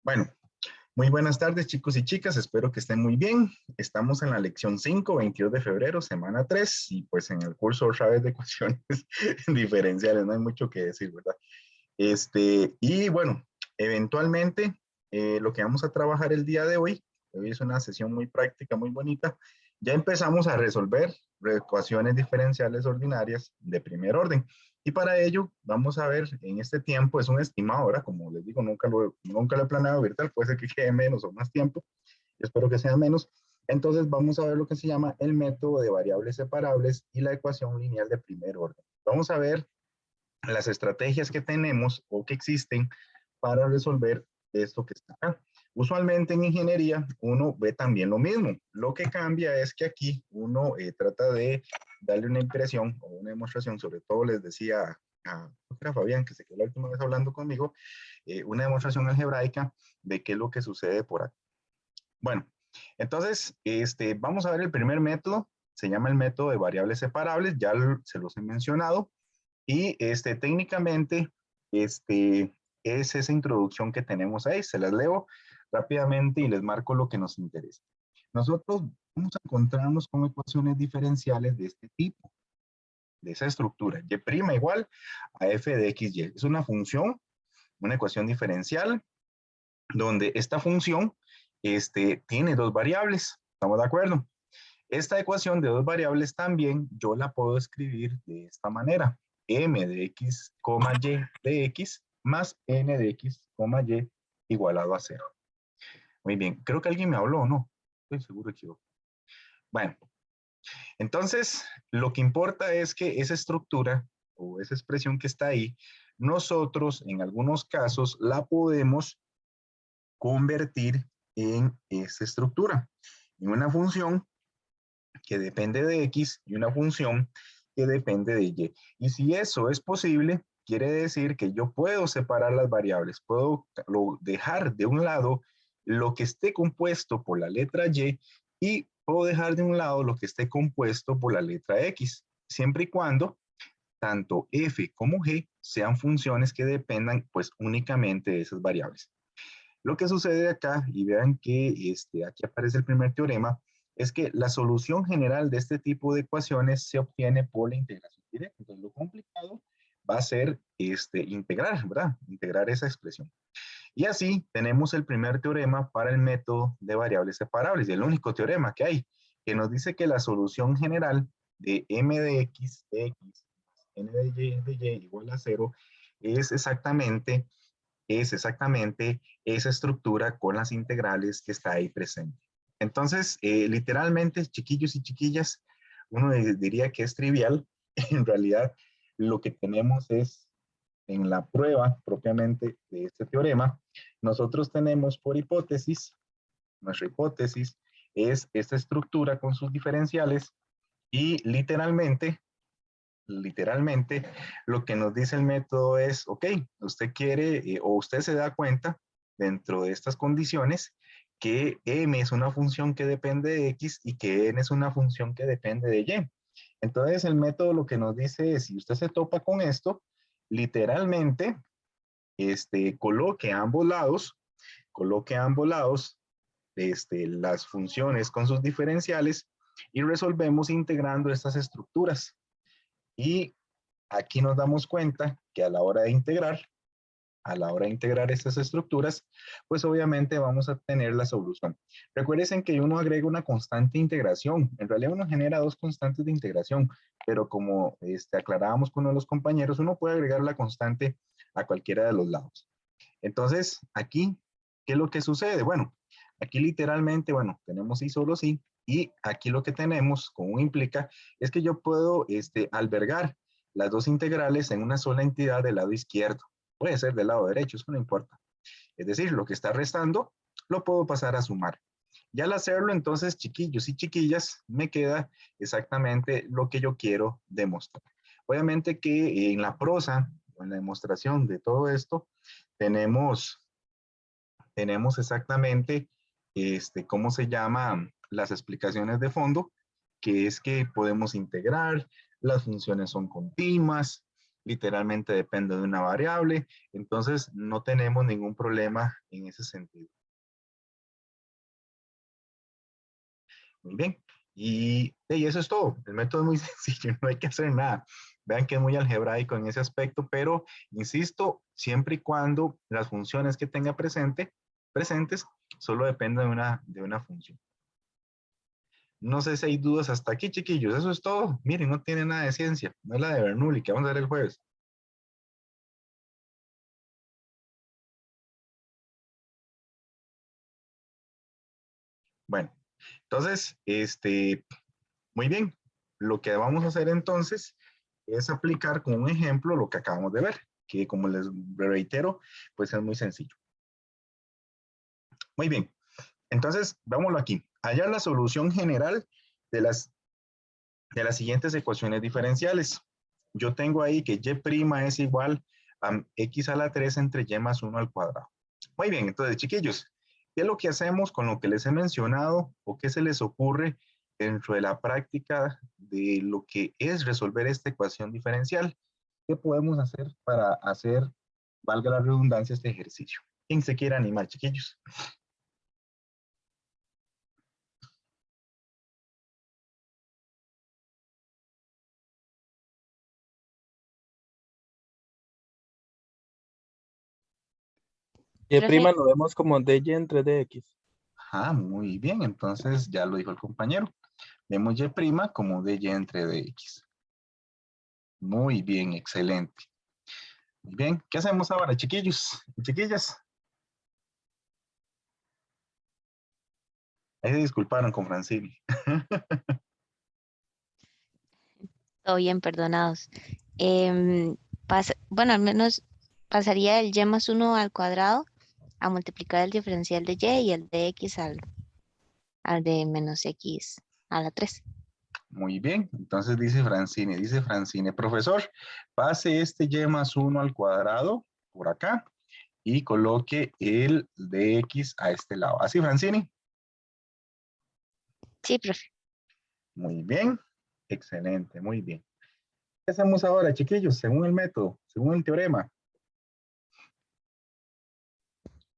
Bueno, muy buenas tardes chicos y chicas, espero que estén muy bien. Estamos en la lección 5, 22 de febrero, semana 3, y pues en el curso otra vez de ecuaciones diferenciales, no hay mucho que decir, ¿verdad? Y bueno, eventualmente lo que vamos a trabajar el día de hoy es una sesión muy práctica, muy bonita. Ya empezamos a resolver ecuaciones diferenciales ordinarias de primer orden. Y para ello vamos a ver en este tiempo, es un estimado, ahora como les digo, nunca lo he planeado virtual, puede ser que quede menos o más tiempo, espero que sea menos. Entonces vamos a ver lo que se llama el método de variables separables y la ecuación lineal de primer orden. Vamos a ver las estrategias que tenemos o que existen para resolver esto que está acá. Usualmente en ingeniería uno ve también lo mismo. Lo que cambia es que aquí uno trata de darle una impresión o una demostración, sobre todo les decía a Fabián, que se quedó la última vez hablando conmigo, una demostración algebraica de qué es lo que sucede por aquí. Bueno, entonces vamos a ver el primer método, se llama el método de variables separables, ya se los he mencionado. Y técnicamente es esa introducción que tenemos ahí. Se las leo rápidamente y les marco lo que nos interesa. Nosotros vamos a encontrarnos con ecuaciones diferenciales de este tipo, de esa estructura. Y' igual a f de xy. Es una función, una ecuación diferencial, donde esta función tiene dos variables. ¿Estamos de acuerdo? Esta ecuación de dos variables también yo la puedo escribir de esta manera. M de x, y de x más n de x, y igualado a 0. Muy bien, creo que alguien me habló, ¿no? Estoy seguro que yo. Bueno, entonces lo que importa es que esa estructura o esa expresión que está ahí, nosotros en algunos casos la podemos convertir en esta estructura, en una función que depende de x y una función que depende de y. Y si eso es posible, quiere decir que yo puedo separar las variables, puedo dejar de un lado lo que esté compuesto por la letra y puedo dejar de un lado lo que esté compuesto por la letra x, siempre y cuando tanto f como g sean funciones que dependan pues únicamente de esas variables. Lo que sucede acá, y vean que aquí aparece el primer teorema, es que la solución general de este tipo de ecuaciones se obtiene por la integración directa. Entonces, lo complicado va a ser integrar, ¿verdad? Integrar esa expresión. Y así tenemos el primer teorema para el método de variables separables, y el único teorema que hay, que nos dice que la solución general de m de x, n de y igual a 0, es exactamente esa estructura con las integrales que está ahí presente. Entonces, literalmente, chiquillos y chiquillas, uno diría que es trivial. En realidad, lo que tenemos es, en la prueba propiamente de este teorema, nosotros tenemos por hipótesis, nuestra hipótesis es esta estructura con sus diferenciales y literalmente, lo que nos dice el método es, ok, usted quiere o usted se da cuenta dentro de estas condiciones que m es una función que depende de x y que n es una función que depende de y. Entonces el método lo que nos dice es, si usted se topa con esto, literalmente, coloque a ambos lados las funciones con sus diferenciales y resolvemos integrando estas estructuras. Y aquí nos damos cuenta que a la hora de integrar estas estructuras, pues obviamente vamos a tener la solución. Recuerden que uno agrega una constante de integración. En realidad uno genera dos constantes de integración, pero como aclarábamos con uno de los compañeros, uno puede agregar la constante a cualquiera de los lados. Entonces, aquí, ¿qué es lo que sucede? Bueno, aquí literalmente, bueno, tenemos y solo sí, y aquí lo que tenemos, como implica, es que yo puedo albergar las dos integrales en una sola entidad del lado izquierdo. Puede ser del lado derecho, eso no importa. Es decir, lo que está restando lo puedo pasar a sumar. Y al hacerlo, entonces, chiquillos y chiquillas, me queda exactamente lo que yo quiero demostrar. Obviamente que en la prosa, en la demostración de todo esto, tenemos exactamente, ¿cómo se llama? Las explicaciones de fondo, que es que podemos integrar, las funciones son continuas, literalmente depende de una variable, entonces no tenemos ningún problema en ese sentido. Muy bien. Y eso es todo. El método es muy sencillo, no hay que hacer nada. Vean que es muy algebraico en ese aspecto, pero insisto, siempre y cuando las funciones que tenga presentes solo dependan de una función. No sé si hay dudas hasta aquí, chiquillos. Eso es todo. Miren, no tiene nada de ciencia. No es la de Bernoulli, que vamos a ver el jueves. Bueno, entonces, muy bien. Lo que vamos a hacer entonces es aplicar con un ejemplo lo que acabamos de ver, que como les reitero, pues es muy sencillo. Muy bien. Entonces, vámonos aquí. Hallar la solución general de las siguientes ecuaciones diferenciales. Yo tengo ahí que y' es igual a x a la 3 entre y más 1 al cuadrado. Muy bien, entonces, chiquillos, ¿qué es lo que hacemos con lo que les he mencionado o qué se les ocurre dentro de la práctica de lo que es resolver esta ecuación diferencial? ¿Qué podemos hacer para hacer, valga la redundancia, este ejercicio? ¿Quién se quiere animar, chiquillos? Y' Profe, lo vemos como dy entre dx. Ah, muy bien, entonces ya lo dijo el compañero. Vemos y' como dy entre dx. Muy bien, excelente. Muy bien, ¿qué hacemos ahora, chiquillos y chiquillas? Ahí se disculparon con Francini. todo bien, perdonados. Em, bueno, al menos pasaría el y más 1 al cuadrado a multiplicar el diferencial de y y el de x al de menos x a la 3. Muy bien, entonces dice Francine, profesor, pase este y más 1 al cuadrado por acá y coloque el dx a este lado. ¿Así, Francini? Sí, profe. Muy bien, excelente, muy bien. ¿Qué hacemos ahora, chiquillos? Según el método, según el teorema.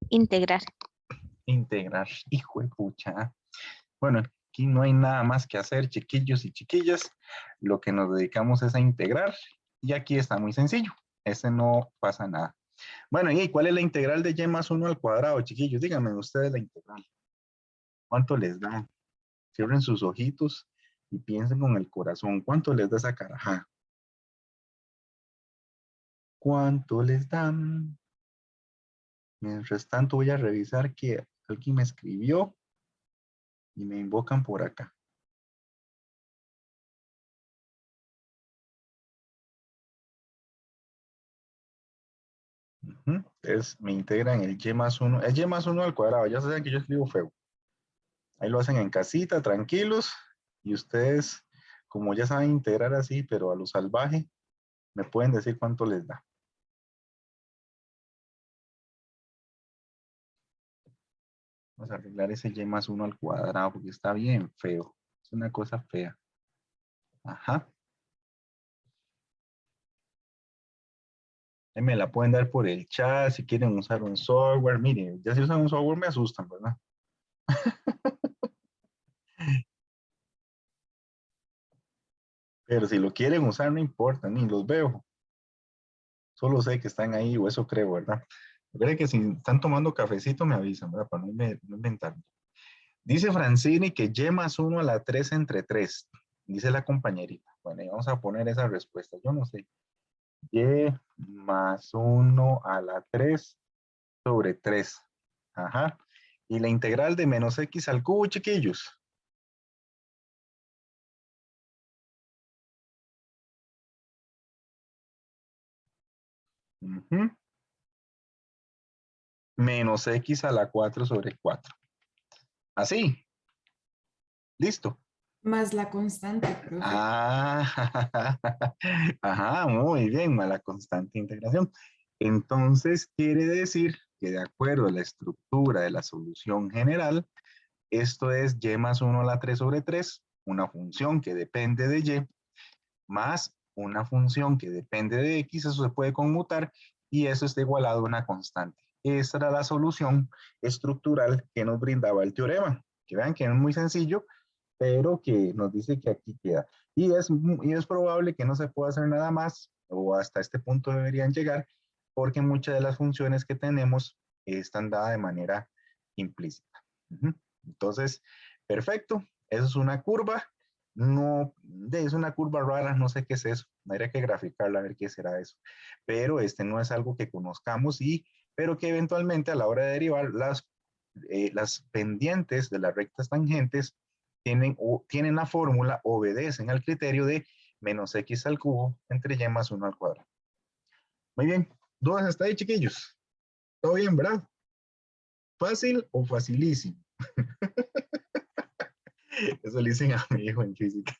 Integrar. Integrar, hijo de pucha. Bueno, aquí no hay nada más que hacer, chiquillos y chiquillas. Lo que nos dedicamos es a integrar y aquí está muy sencillo. Ese no pasa nada. Bueno, ¿y cuál es la integral de y más 1 al cuadrado, chiquillos? Díganme ustedes la integral. ¿Cuánto les da? Cierren sus ojitos y piensen con el corazón. ¿Cuánto les da esa cara? Ajá. ¿Cuánto les dan? Mientras tanto voy a revisar que alguien me escribió y me invocan por acá. Entonces me integran el y más 1. Es y más 1 al cuadrado. Ya saben que yo escribo feo. Ahí lo hacen en casita, tranquilos. Y ustedes, como ya saben integrar así, pero a lo salvaje, me pueden decir cuánto les da. Vamos a arreglar ese y más 1 al cuadrado porque está bien feo. Es una cosa fea. Ajá. Ahí me la pueden dar por el chat si quieren usar un software. Miren, ya si usan un software me asustan, ¿verdad? Pero si lo quieren usar, no importa, ni los veo. Solo sé que están ahí, o eso creo, ¿verdad? Recuerden que si están tomando cafecito, me avisan, ¿verdad? Para no inventar. Dice Francini que y más 1 a la 3 entre 3. Dice la compañerita. Bueno, y vamos a poner esa respuesta. Yo no sé. Y más 1 a la 3 sobre 3. Ajá. Y la integral de menos x al cubo, chiquillos. Ujú. Menos x a la 4 sobre 4. Así. Listo. Más la constante, profe. Ah, ajá, muy bien, mala constante integración. Entonces, quiere decir que de acuerdo a la estructura de la solución general, esto es y más 1 a la 3 sobre 3, una función que depende de y, más una función que depende de x, eso se puede conmutar y eso está igualado a una constante. Esta era la solución estructural que nos brindaba el teorema. Que vean que es muy sencillo, pero que nos dice que aquí queda. Y es probable que no se pueda hacer nada más, o hasta este punto deberían llegar, porque muchas de las funciones que tenemos están dadas de manera implícita. Entonces, perfecto, eso es una curva. No, es una curva rara, no sé qué es eso, habría que graficarla a ver qué será eso, pero no es algo que conozcamos, pero que eventualmente a la hora de derivar las pendientes de las rectas tangentes tienen la fórmula, obedecen al criterio de menos x al cubo entre y más 1 al cuadrado. Muy bien, ¿dudas hasta ahí, chiquillos? ¿Todo bien, verdad? ¿Fácil o facilísimo? Eso le dicen a mi hijo en física.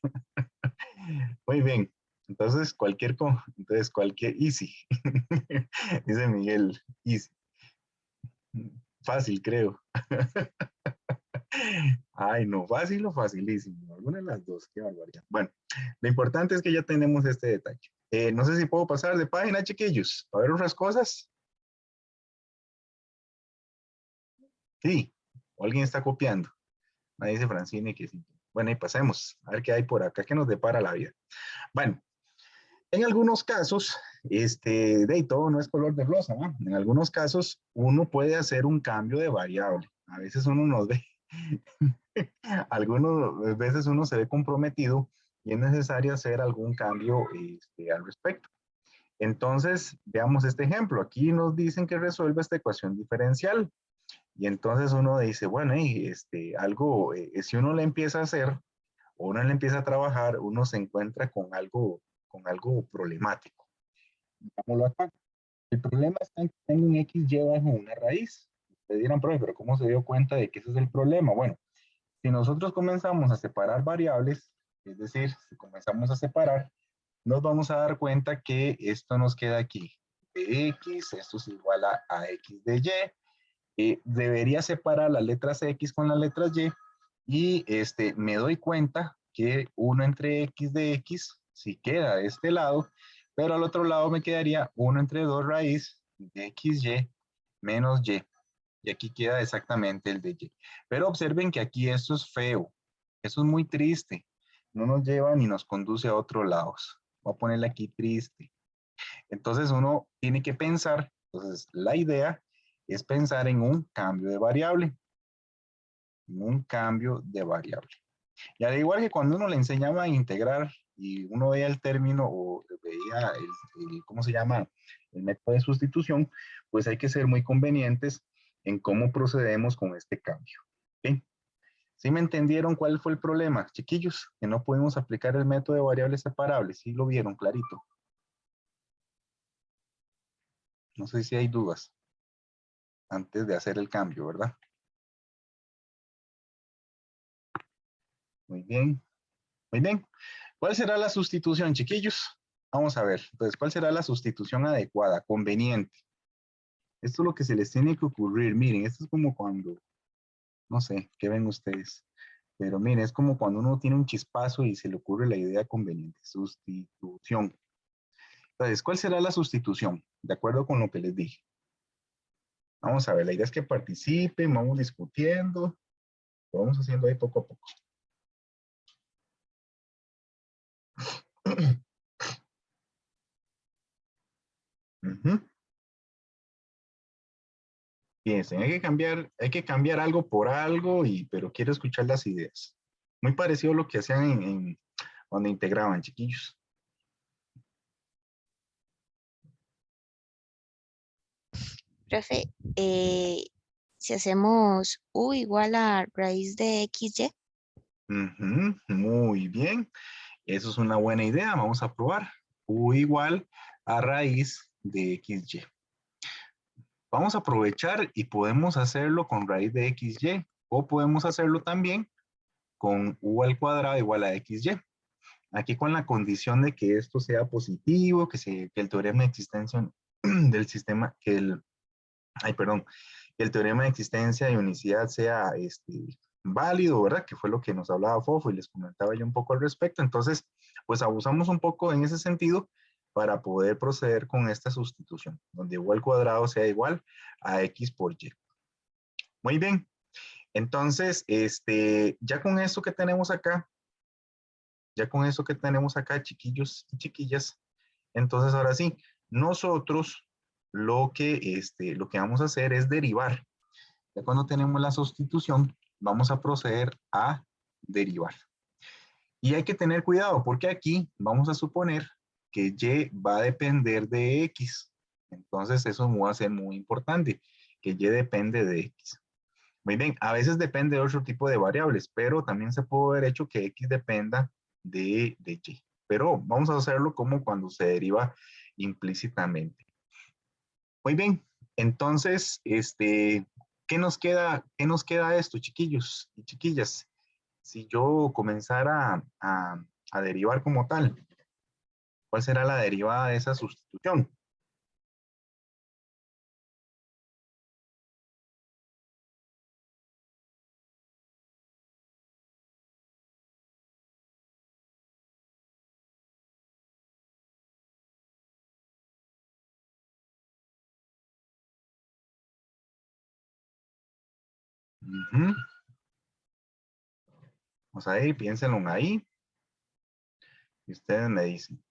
Muy bien, entonces cualquier easy. Dice Miguel, easy. Fácil, creo. Ay, no, fácil o facilísimo. Alguna de las dos, qué barbaridad. Bueno, lo importante es que ya tenemos este detalle. No sé si puedo pasar de página, chiquillos, a ver otras cosas. Sí, o alguien está copiando. Me dice Francine que sí. Bueno, y pasemos, a ver qué hay por acá, qué nos depara la vida. Bueno, en algunos casos, de todo no es color de rosa, ¿no? En algunos casos, uno puede hacer un cambio de variable. A veces uno nos ve, algunas veces uno se ve comprometido y es necesario hacer algún cambio al respecto. Entonces, veamos este ejemplo. Aquí nos dicen que resuelva esta ecuación diferencial. Y entonces uno dice, bueno, si uno le empieza a hacer, o uno le empieza a trabajar, uno se encuentra con algo problemático. Digámoslo acá. El problema está en que tengo un XY bajo una raíz. Ustedes dirán, profe, pero ¿cómo se dio cuenta de que ese es el problema? Bueno, si nosotros comenzamos a separar variables, es decir, si comenzamos a separar, nos vamos a dar cuenta que esto nos queda aquí. De X, esto es igual a X de Y. Debería separar las letras X con las letras Y y me doy cuenta que 1 entre X de X sí queda de este lado, pero al otro lado me quedaría 1 entre 2 raíz de XY menos Y. Y aquí queda exactamente el de Y. Pero observen que aquí esto es feo. Eso es muy triste. No nos lleva ni nos conduce a otros lados. Voy a ponerle aquí triste. Entonces uno tiene que pensar, entonces la idea es pensar en un cambio de variable. En un cambio de variable. Y al igual que cuando uno le enseñaba a integrar y uno veía el término o veía ¿cómo se llama? El método de sustitución, pues hay que ser muy convenientes en cómo procedemos con este cambio. ¿Sí? ¿Sí me entendieron cuál fue el problema, chiquillos? Que no pudimos aplicar el método de variables separables. ¿Sí lo vieron clarito? No sé si hay dudas antes de hacer el cambio, ¿verdad? Muy bien. Muy bien. ¿Cuál será la sustitución, chiquillos? Vamos a ver. Entonces, ¿cuál será la sustitución adecuada, conveniente? Esto es lo que se les tiene que ocurrir. Miren, esto es como cuando, no sé, ¿qué ven ustedes? Pero miren, es como cuando uno tiene un chispazo y se le ocurre la idea conveniente. Sustitución. Entonces, ¿cuál será la sustitución? De acuerdo con lo que les dije. Vamos a ver, la idea es que participen, vamos discutiendo, lo vamos haciendo ahí poco a poco. Piensen, hay que cambiar algo por algo, pero quiero escuchar las ideas. Muy parecido a lo que hacían cuando integraban, chiquillos. Profe, si hacemos U igual a raíz de XY, Muy bien. Eso es una buena idea. Vamos a probar. U igual a raíz de XY. Vamos a aprovechar y podemos hacerlo con raíz de XY o podemos hacerlo también con U al cuadrado igual a XY. Aquí con la condición de que esto sea positivo, que el teorema de existencia del sistema, que el teorema de existencia de unicidad sea válido, ¿verdad? Que fue lo que nos hablaba Fofo y les comentaba yo un poco al respecto. Entonces, pues abusamos un poco en ese sentido para poder proceder con esta sustitución, donde u al cuadrado sea igual a x por y. Muy bien. Entonces, ya con esto que tenemos acá, chiquillos y chiquillas, entonces ahora sí, nosotros lo que vamos a hacer es derivar. Ya cuando tenemos la sustitución, vamos a proceder a derivar. Y hay que tener cuidado porque aquí vamos a suponer que y va a depender de x. Entonces eso va a ser muy importante, que y depende de x. Muy bien, a veces depende de otro tipo de variables, pero también se puede haber hecho que x dependa de y. Pero vamos a hacerlo como cuando se deriva implícitamente. Muy bien, entonces, ¿qué nos queda esto, chiquillos y chiquillas? Si yo comenzara a derivar como tal, ¿cuál será la derivada de esa sustitución? Ujú. Vamos a ir, piénsenlo ahí. Y ustedes me dicen.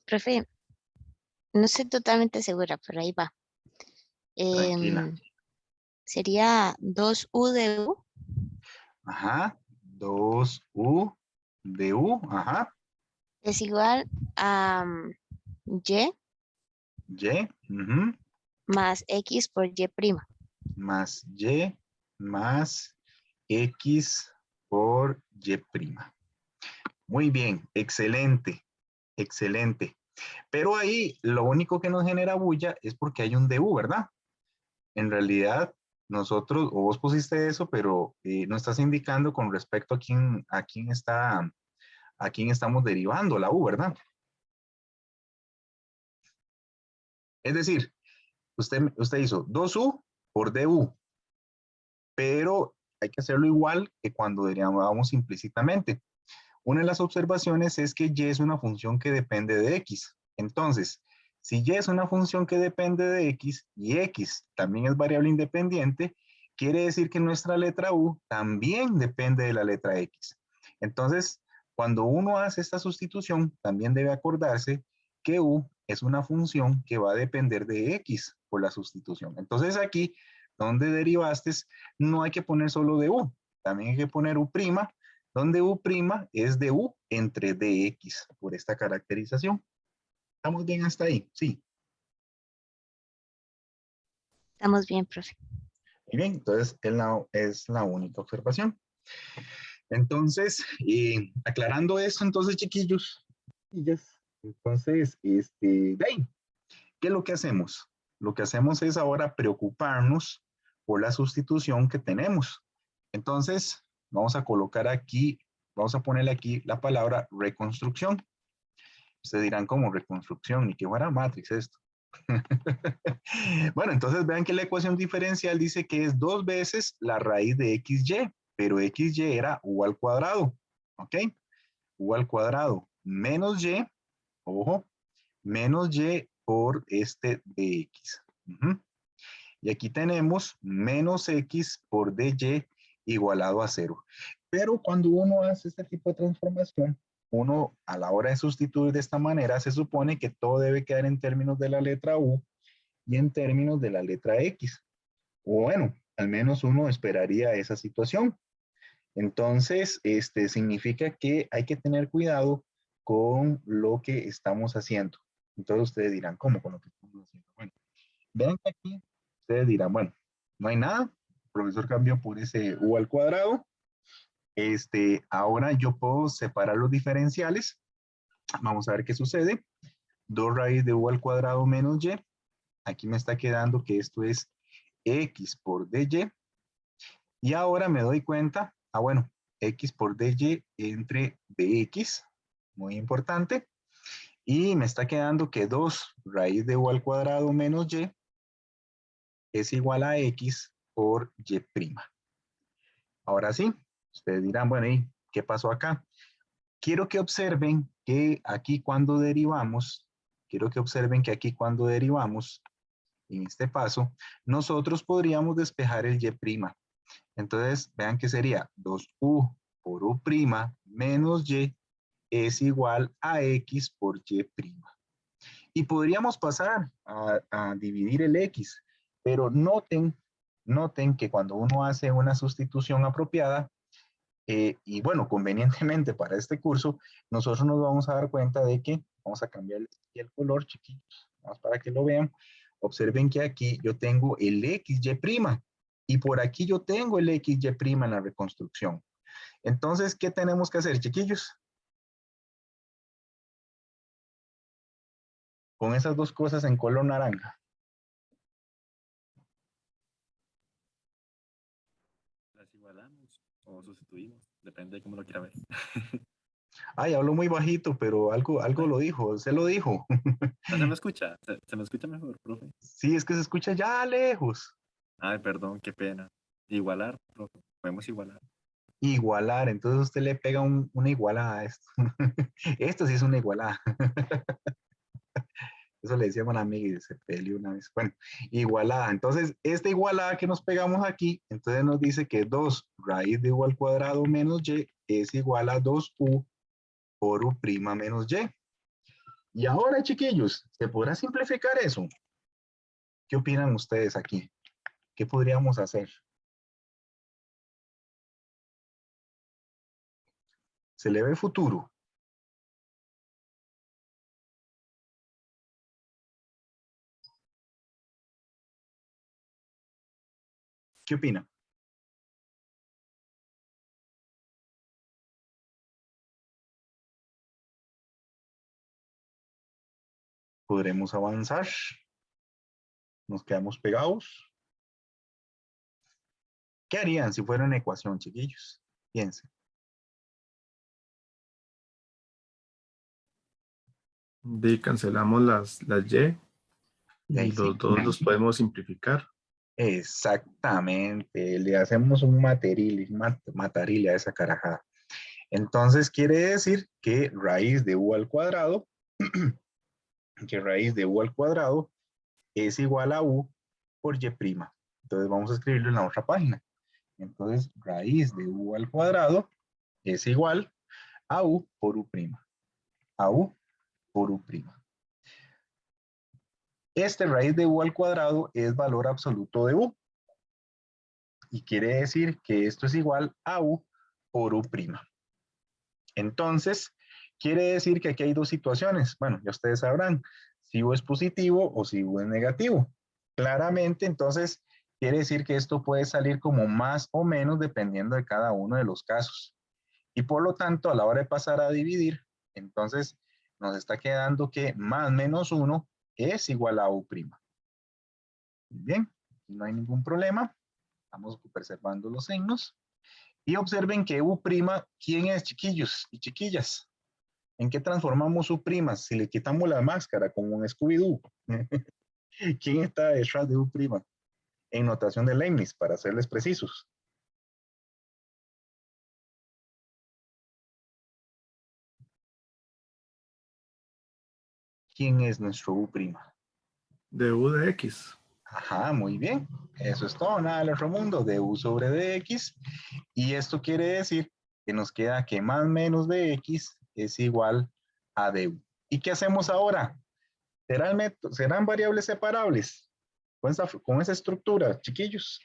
Profe, no estoy totalmente segura, pero ahí va. Tranquila. Sería 2u de u Ajá. 2u de u. Ajá. es igual a y Y. Ujú. más x por y prima. Más y más x por y prima. Muy bien. Excelente. Excelente. Pero ahí lo único que nos genera bulla es porque hay un du, ¿verdad? En realidad, nosotros, o vos pusiste eso, pero no estás indicando con respecto a quién estamos derivando la u, ¿verdad? Es decir, usted hizo 2u por du, pero hay que hacerlo igual que cuando derivamos implícitamente. Una de las observaciones es que y es una función que depende de x. Entonces, si y es una función que depende de x y x también es variable independiente, quiere decir que nuestra letra u también depende de la letra x. Entonces, cuando uno hace esta sustitución, también debe acordarse que u es una función que va a depender de x por la sustitución. Entonces aquí, donde derivaste, no hay que poner solo de u, también hay que poner u', donde u' es de u entre dx por esta caracterización. ¿Estamos bien hasta ahí? Sí. Estamos bien, profe. Muy bien, entonces es la única observación. Entonces, aclarando esto, entonces, chiquillos, entonces, de ahí, ¿qué es lo que hacemos? Lo que hacemos es ahora preocuparnos por la sustitución que tenemos. Entonces, vamos a colocar aquí, vamos a ponerle aquí la palabra reconstrucción. Ustedes dirán, ¿cómo reconstrucción? Ni que fuera Matrix esto. Bueno, entonces vean que la ecuación diferencial dice que es 2 veces la raíz de xy, pero xy era u al cuadrado, ¿ok? U al cuadrado menos y, ojo, menos y por este dx. Y aquí tenemos menos x por dy igualado a 0. Pero cuando uno hace este tipo de transformación, uno a la hora de sustituir de esta manera, se supone que todo debe quedar en términos de la letra u y en términos de la letra x. O bueno, al menos uno esperaría esa situación. Entonces, significa que hay que tener cuidado con lo que estamos haciendo. Entonces ustedes dirán, ¿cómo con lo que estamos haciendo? Bueno, vean que aquí ustedes dirán, bueno, no hay nada, el profesor cambió por ese u al cuadrado. Ahora yo puedo separar los diferenciales. Vamos a ver qué sucede. 2 raíz de u al cuadrado menos y. Aquí me está quedando que esto es x por dy. Y ahora me doy cuenta, bueno, x por dy entre dx, muy importante. Y me está quedando que 2 raíz de u al cuadrado menos y es igual a X por Y'. Ahora sí, ustedes dirán, bueno, ¿y qué pasó acá? Quiero que observen que aquí cuando derivamos, en este paso, nosotros podríamos despejar el Y'. Entonces, vean que sería 2U por U' menos Y es igual a X por Y'. Y podríamos pasar a dividir el X, pero noten que cuando uno hace una sustitución apropiada, y bueno, convenientemente para este curso, nosotros nos vamos a dar cuenta de que, vamos a cambiar el color, chiquitos, más para que lo vean. Observen que aquí yo tengo el XY', y por aquí yo tengo el XY' en la reconstrucción. Entonces, ¿qué tenemos que hacer, chiquillos? Con esas dos cosas en color naranja. Las igualamos o sustituimos, depende de cómo lo quiera ver. Ay, hablo muy bajito, pero algo lo dijo, se lo dijo. ¿No se me escucha? ¿Se me escucha mejor, profe? Sí, es que se escucha ya lejos. Ay, perdón, qué pena. Igualar, profe. Podemos igualar. Igualar, entonces usted le pega una igualada a esto. Esto sí es una igualada. Eso le decíamos a una amiga y se peleó una vez. Bueno, igualada. Entonces, esta igualada que nos pegamos aquí, entonces nos dice que 2 raíz de U al cuadrado menos Y es igual a 2U por U' menos Y. Y ahora, chiquillos, ¿se podrá simplificar eso? ¿Qué opinan ustedes aquí? ¿Qué podríamos hacer? ¿Se le ve futuro? ¿Qué opinan? ¿Podremos avanzar? ¿Nos quedamos pegados? ¿Qué harían si fuera una ecuación, chiquillos? Piensen. Cancelamos las Y y Ahí los sí. dos los podemos simplificar. Exactamente, le hacemos un mataril a esa carajada. Entonces quiere decir que raíz de U al cuadrado, es igual a U por Y'. Entonces vamos a escribirlo en la otra página. Entonces raíz de U al cuadrado es igual a U por U'. A U por U'. Este raíz de U al cuadrado es valor absoluto de U. Y quiere decir que esto es igual a U por U'. Entonces, quiere decir que aquí hay dos situaciones. Bueno, ya ustedes sabrán si U es positivo o si U es negativo. Claramente, entonces, quiere decir que esto puede salir como más o menos dependiendo de cada uno de los casos. Y por lo tanto, a la hora de pasar a dividir, entonces nos está quedando que más menos 1 es igual a U'. Bien, no hay ningún problema. Estamos preservando los signos. Y observen que U', ¿quién es, chiquillos y chiquillas? ¿En qué transformamos U'? Si le quitamos la máscara como un Scooby-Doo. ¿Quién está detrás de U'? En notación de Leibniz, para serles precisos. ¿Quién es nuestro U'? De U de X. Ajá, muy bien. Eso es todo, nada del otro mundo, de U sobre dx. Y esto quiere decir que nos queda que más menos dx es igual a du. ¿Y qué hacemos ahora? ¿Serán variables separables con esa estructura, chiquillos?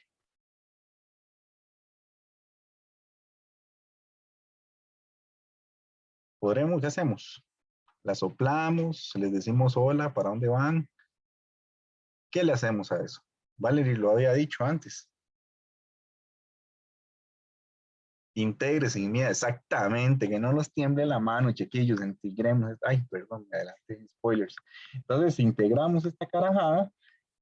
¿Podremos? ¿Qué hacemos? ¿La soplamos? ¿Les decimos hola? ¿Para dónde van? ¿Qué le hacemos a eso? Valerie lo había dicho antes. Integre sin miedo, exactamente, que no los tiemble la mano, chiquillos, integremos, ay, perdón, me adelanté, spoilers. Entonces, integramos esta carajada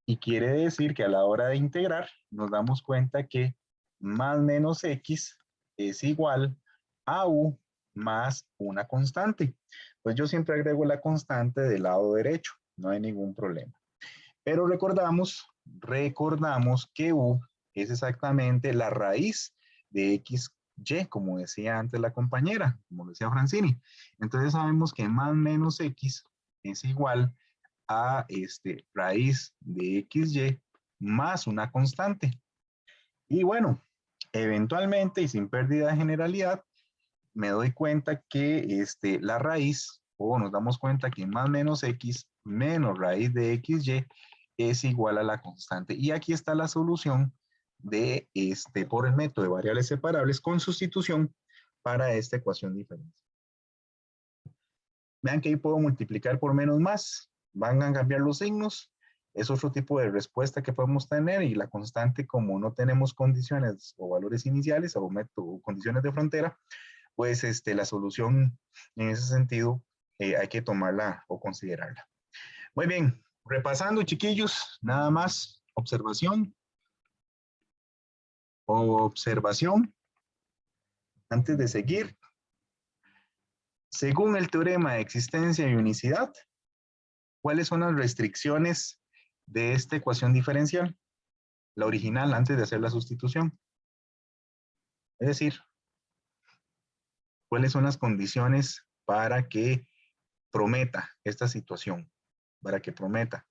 y quiere decir que a la hora de integrar nos damos cuenta que más menos x es igual a u más una constante. Pues yo siempre agrego la constante del lado derecho, no hay ningún problema. Pero recordamos recordamos que u es exactamente la raíz de xy, como decía antes la compañera, como decía Francini. Entonces sabemos que más menos x es igual a raíz de xy más una constante. Y bueno, eventualmente y sin pérdida de generalidad, me doy cuenta que la raíz, o nos damos cuenta que más menos x menos raíz de xy es igual a la constante. Y aquí está la solución de por el método de variables separables con sustitución para esta ecuación diferencial. Vean que ahí puedo multiplicar por menos más, van a cambiar los signos, es otro tipo de respuesta que podemos tener, y la constante, como no tenemos condiciones o valores iniciales o condiciones de frontera, pues la solución en ese sentido hay que tomarla o considerarla. Muy bien, repasando, chiquillos, nada más observación antes de seguir. Según el teorema de existencia y unicidad, ¿cuáles son las restricciones de esta ecuación diferencial? La original, antes de hacer la sustitución. Es decir, ¿cuáles son las condiciones para que prometa esta situación? Para que prometa.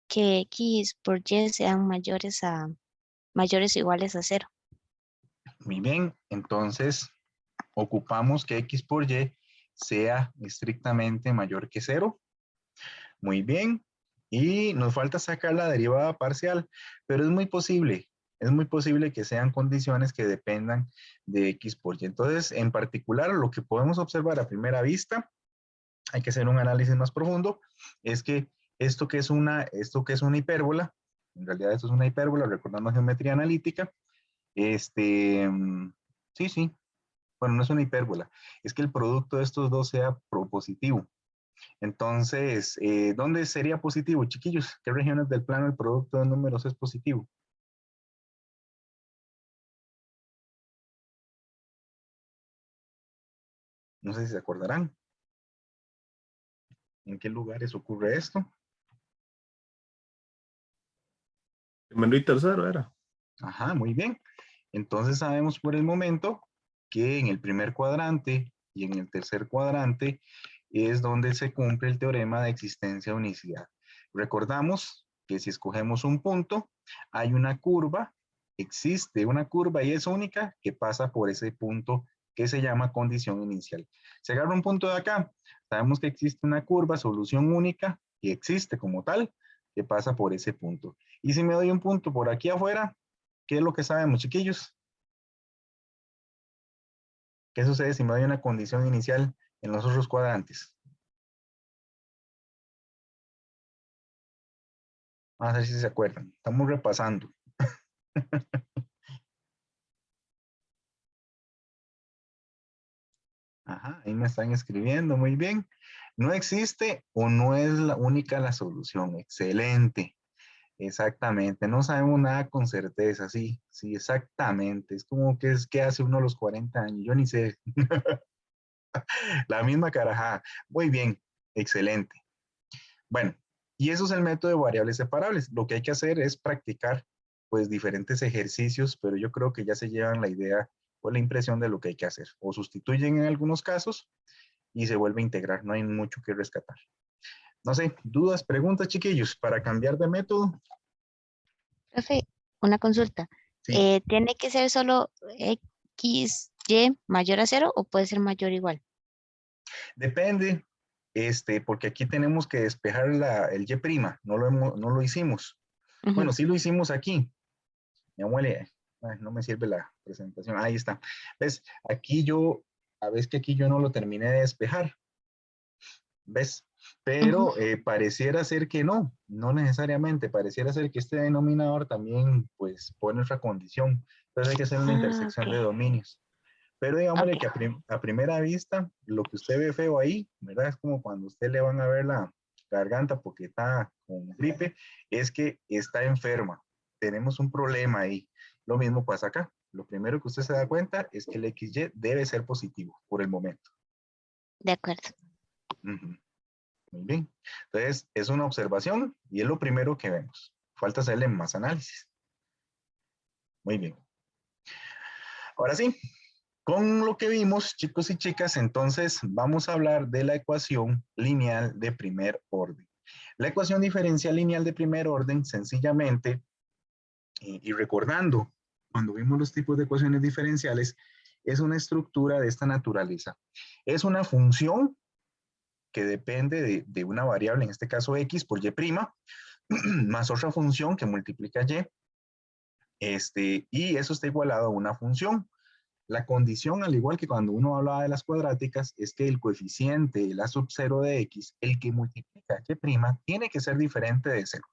Que x por y sean mayores o iguales a 0. Muy bien, entonces ocupamos que x por y sea estrictamente mayor que 0. Muy bien. Y nos falta sacar la derivada parcial, pero es muy posible que sean condiciones que dependan de x por y. Entonces, en particular, lo que podemos observar a primera vista, hay que hacer un análisis más profundo, es que esto que es una hipérbola, en realidad esto es una hipérbola, recordando geometría analítica, sí, bueno, no es una hipérbola, es que el producto de estos dos sea propositivo. Entonces, ¿dónde sería positivo, chiquillos? ¿Qué regiones del plano el producto de números es positivo? No sé si se acordarán. ¿En qué lugares ocurre esto? Primero y tercero era. Ajá, muy bien. Entonces sabemos por el momento que en el primer cuadrante y en el tercer cuadrante es donde se cumple el teorema de existencia de unicidad. Recordamos que si escogemos un punto, hay una curva, existe una curva y es única que pasa por ese punto que se llama condición inicial. Se agarra un punto de acá, sabemos que existe una curva, solución única, y existe como tal, que pasa por ese punto. Y si me doy un punto por aquí afuera, ¿qué es lo que sabemos, chiquillos? ¿Qué sucede si me doy una condición inicial en los otros cuadrantes? Vamos a ver si se acuerdan. Estamos repasando. Ajá, ahí me están escribiendo, muy bien. No existe o no es la única la solución. Excelente. Exactamente. No sabemos nada con certeza. Sí, sí, exactamente. Es como que es que hace uno a los 40 años. Yo ni sé. La misma carajada. Muy bien. Excelente. Bueno, y eso es el método de variables separables. Lo que hay que hacer es practicar pues diferentes ejercicios, pero yo creo que ya se llevan la idea o la impresión de lo que hay que hacer. O sustituyen en algunos casos y se vuelve a integrar. No hay mucho que rescatar. No sé, dudas, preguntas, chiquillos, para cambiar de método. Profe, una consulta. Sí, ¿Tiene que ser solo x, y mayor a 0 o puede ser mayor o igual? depende, porque aquí tenemos que despejar el y', no lo hicimos. Ujú. Bueno, sí lo hicimos aquí. Me huele, ay, no me sirve la presentación. Ahí está. ¿Ves? A veces que aquí yo no lo terminé de despejar. ¿Ves? Ujú. Pero pareciera ser que no necesariamente. Pareciera ser que este denominador también, pues, pone otra condición. Entonces hay que hacer una Ah, intersección de ok. dominios. Pero digámosle Ok. que a primera vista, lo que usted ve feo ahí, ¿verdad? Es como cuando usted le van a ver la garganta porque está con gripe, es que está enferma. Tenemos un problema ahí. Lo mismo pasa acá. Lo primero que usted se da cuenta es que el XY debe ser positivo por el momento. De acuerdo. Ujú. Muy bien. Entonces, es una observación y es lo primero que vemos. Falta hacerle más análisis. Muy bien. Ahora sí, con lo que vimos, chicos y chicas, entonces vamos a hablar de la ecuación lineal de primer orden. La ecuación diferencial lineal de primer orden, sencillamente, y recordando, cuando vimos los tipos de ecuaciones diferenciales, es una estructura de esta naturaleza. Es una función que depende de una variable, en este caso x por y', más otra función que multiplica y, y eso está igualado a una función. La condición, al igual que cuando uno hablaba de las cuadráticas, es que el coeficiente, el a sub 0 de x, el que multiplica y', tiene que ser diferente de 0,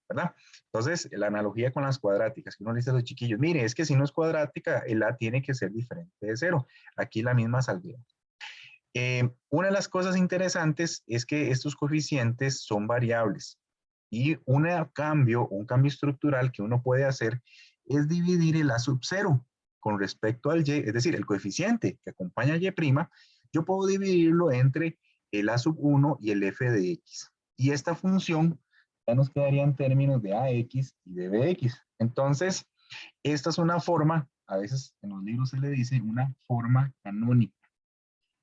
¿verdad? Entonces, la analogía con las cuadráticas, que uno le dice a los chiquillos, mire, es que si no es cuadrática, el a tiene que ser diferente de 0. Aquí la misma salvedad. Una de las cosas interesantes es que estos coeficientes son variables y un cambio estructural que uno puede hacer es dividir el a sub 0 con respecto al y, es decir, el coeficiente que acompaña a y', yo puedo dividirlo entre el a sub 1 y el f de x. Y esta función ya nos quedaría en términos de ax y de bx. Entonces, esta es una forma, a veces en los libros se le dice una forma canónica.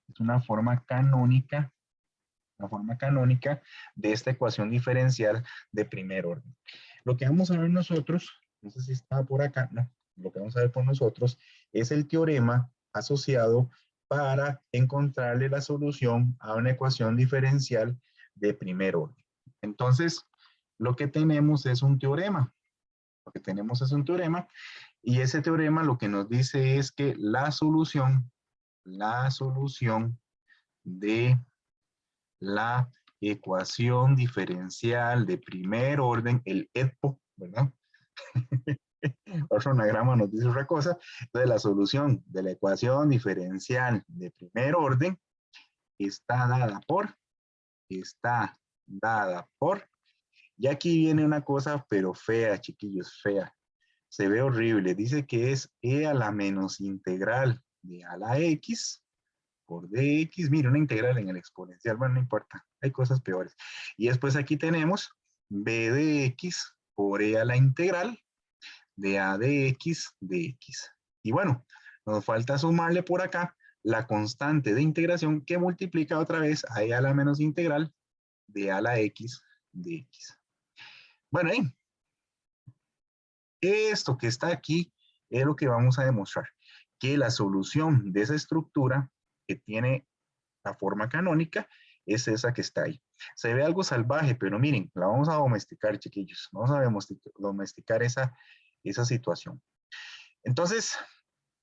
Es una forma canónica de esta ecuación diferencial de primer orden. Lo que vamos a ver nosotros, no sé si está por acá, no, lo que vamos a ver por nosotros es el teorema asociado para encontrarle la solución a una ecuación diferencial de primer orden. Entonces, lo que tenemos es un teorema. Y ese teorema lo que nos dice es que la solución de la ecuación diferencial de primer orden, el EDPO, ¿verdad? Otro anagrama nos dice otra cosa. Entonces, la solución de la ecuación diferencial de primer orden está dada por, y aquí viene una cosa, pero fea, chiquillos, fea. Se ve horrible. Dice que es e a la menos integral de a la x por dx, mira, una integral en el exponencial, bueno, no importa, hay cosas peores. Y después aquí tenemos b de x por e a la integral de a de x dx. Y bueno, nos falta sumarle por acá la constante de integración que multiplica otra vez a e a la menos integral de a la x dx. Bueno, ahí, esto que está aquí es lo que vamos a demostrar, que la solución de esa estructura que tiene la forma canónica es esa que está ahí. Se ve algo salvaje, pero miren, la vamos a domesticar, chiquillos. Vamos a domesticar esa situación. Entonces,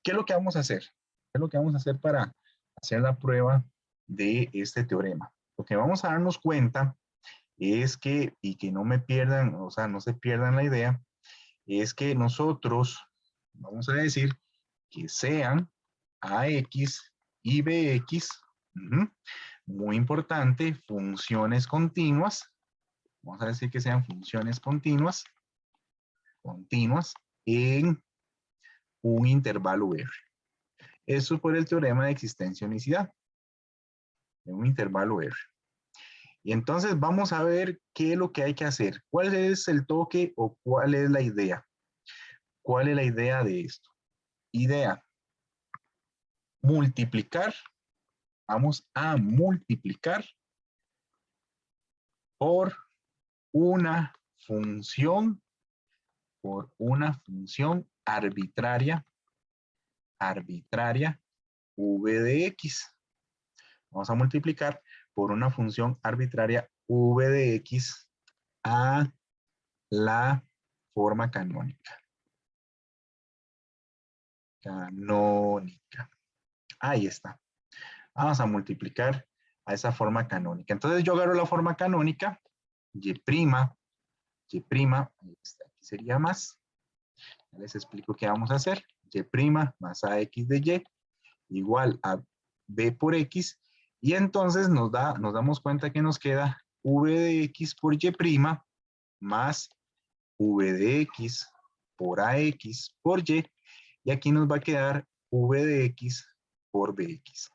¿qué es lo que vamos a hacer? ¿Qué es lo que vamos a hacer para hacer la prueba de este teorema? Lo que vamos a darnos cuenta es que, y que no me pierdan, o sea, no se pierdan la idea, es que nosotros vamos a decir que sean ax y bx, muy importante, funciones continuas. Vamos a decir que sean funciones continuas en un intervalo R. Eso por el teorema de existencia unicidad. En un intervalo R. Y entonces vamos a ver qué es lo que hay que hacer. ¿Cuál es el toque o cuál es la idea? ¿Cuál es la idea de esto? Idea. Multiplicar. Vamos a multiplicar por una función arbitraria v de x. Vamos a multiplicar por una función arbitraria v de x a la forma canónica. Ahí está. Vamos a multiplicar a esa forma canónica. Entonces yo agarro la forma canónica, y', aquí sería más. Ya les explico qué vamos a hacer. Y' más ax de y igual a b por x. Y entonces nos damos cuenta que nos queda v de x por y' más v de x por ax por y. Y aquí nos va a quedar v de x por bx.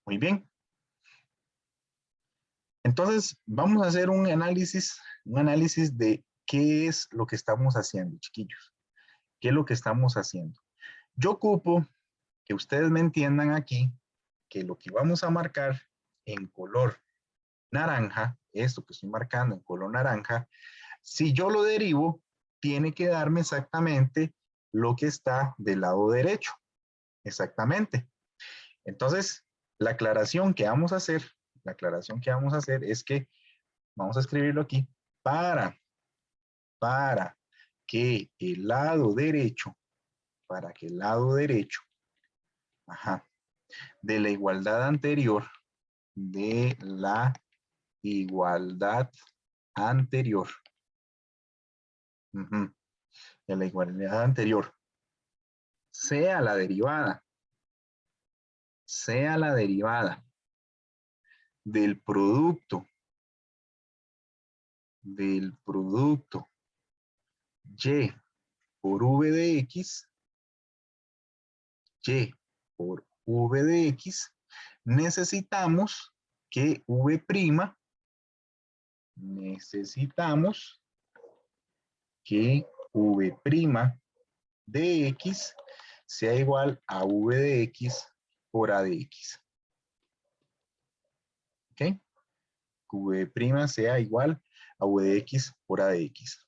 Muy bien. Entonces, vamos a hacer un análisis de qué es lo que estamos haciendo, chiquillos. ¿Qué es lo que estamos haciendo? Yo ocupo que ustedes me entiendan aquí que lo que vamos a marcar en color naranja, esto que estoy marcando en color naranja, si yo lo derivo, tiene que darme exactamente lo que está del lado derecho. Exactamente. Entonces, la aclaración que vamos a hacer es que vamos a escribirlo aquí para que el lado derecho, ajá, de la igualdad anterior, ujú, de la igualdad anterior, sea la derivada del producto y por v de x, necesitamos que v', de x sea igual a v de x por a de x. ¿Ok? Que v' sea igual a v de x por a de x.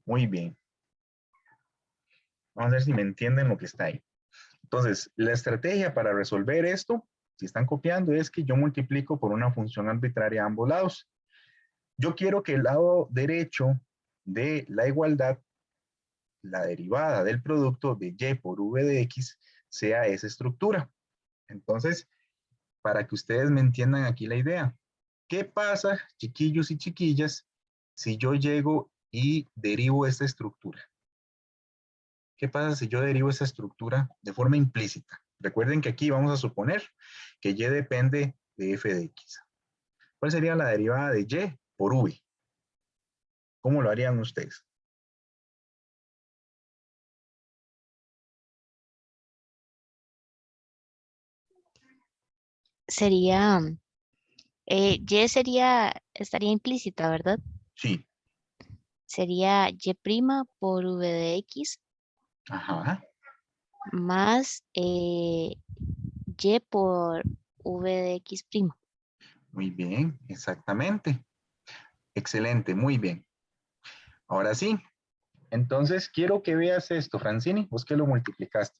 Muy bien. Vamos a ver si me entienden lo que está ahí. Entonces, la estrategia para resolver esto, si están copiando, es que yo multiplico por una función arbitraria a ambos lados. Yo quiero que el lado derecho de la igualdad, la derivada del producto de y por v de x, sea esa estructura. Entonces, para que ustedes me entiendan aquí la idea, ¿qué pasa, chiquillos y chiquillas, si yo llego y derivo esta estructura? ¿Qué pasa si yo derivo esa estructura de forma implícita? Recuerden que aquí vamos a suponer que y depende de f de x. ¿Cuál sería la derivada de y por v? ¿Cómo lo harían ustedes? Sería, estaría implícita, ¿verdad? Sí. Sería y' por v de x Ajá. más y por v de x'. Muy bien, exactamente. Excelente, muy bien. Ahora sí. Entonces, quiero que veas esto, Francini, vos que lo multiplicaste.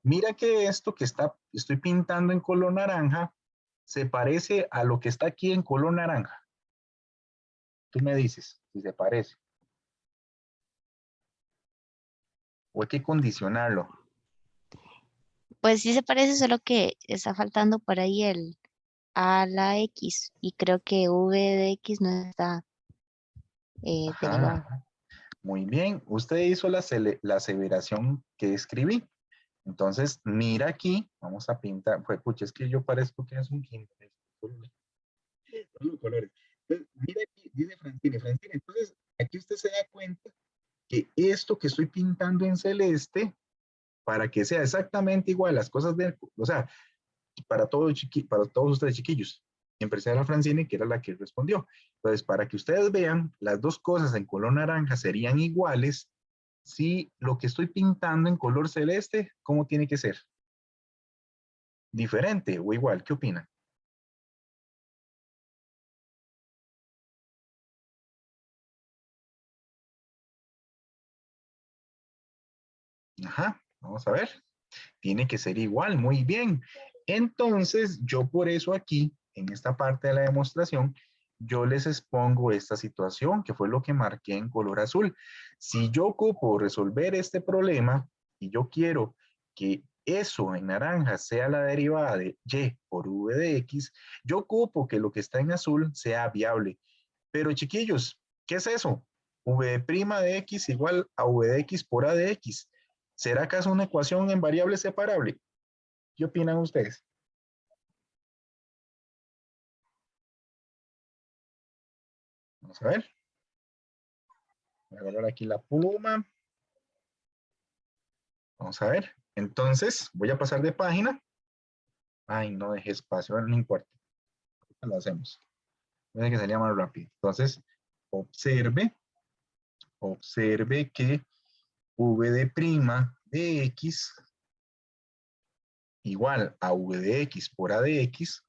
Mira que esto que estoy pintando en color naranja se parece a lo que está aquí en color naranja. Tú me dices si se parece. O hay que condicionarlo. Pues sí se parece, solo que está faltando por ahí el a la x y creo que v de x no está derivado. Ajá. Muy bien. Usted hizo la aseveración que escribí. Entonces, mira aquí. Vamos a pintar. Pues, pucha, es que yo parezco que es un quinto. Solo colores. Entonces, mira aquí, dice Francine. Francine, entonces, aquí usted se da cuenta que esto que estoy pintando en celeste, para que sea exactamente igual las cosas de, o sea, para todos ustedes chiquillos, empecé a la Francine, que era la que respondió. Entonces, para que ustedes vean, las dos cosas en color naranja serían iguales si lo que estoy pintando en color celeste, ¿cómo tiene que ser? ¿Diferente o igual? ¿Qué opinan? Ajá, vamos a ver. Tiene que ser igual, muy bien. Entonces, yo por eso aquí, en esta parte de la demostración, yo les expongo esta situación, que fue lo que marqué en color azul. Si yo ocupo resolver este problema y yo quiero que eso en naranja sea la derivada de y por v de x, yo ocupo que lo que está en azul sea viable. Pero chiquillos, ¿qué es eso? V' de x igual a v de x por a de x. ¿Será acaso una ecuación en variable separable? ¿Qué opinan ustedes? Vamos a ver. Voy a agarrar aquí la pluma. Vamos a ver. Entonces, voy a pasar de página. Ay, no dejé espacio, no importa. Lo hacemos. Tiene que salir más rápido. Entonces, observe que v de prima de x igual a v de x por a de x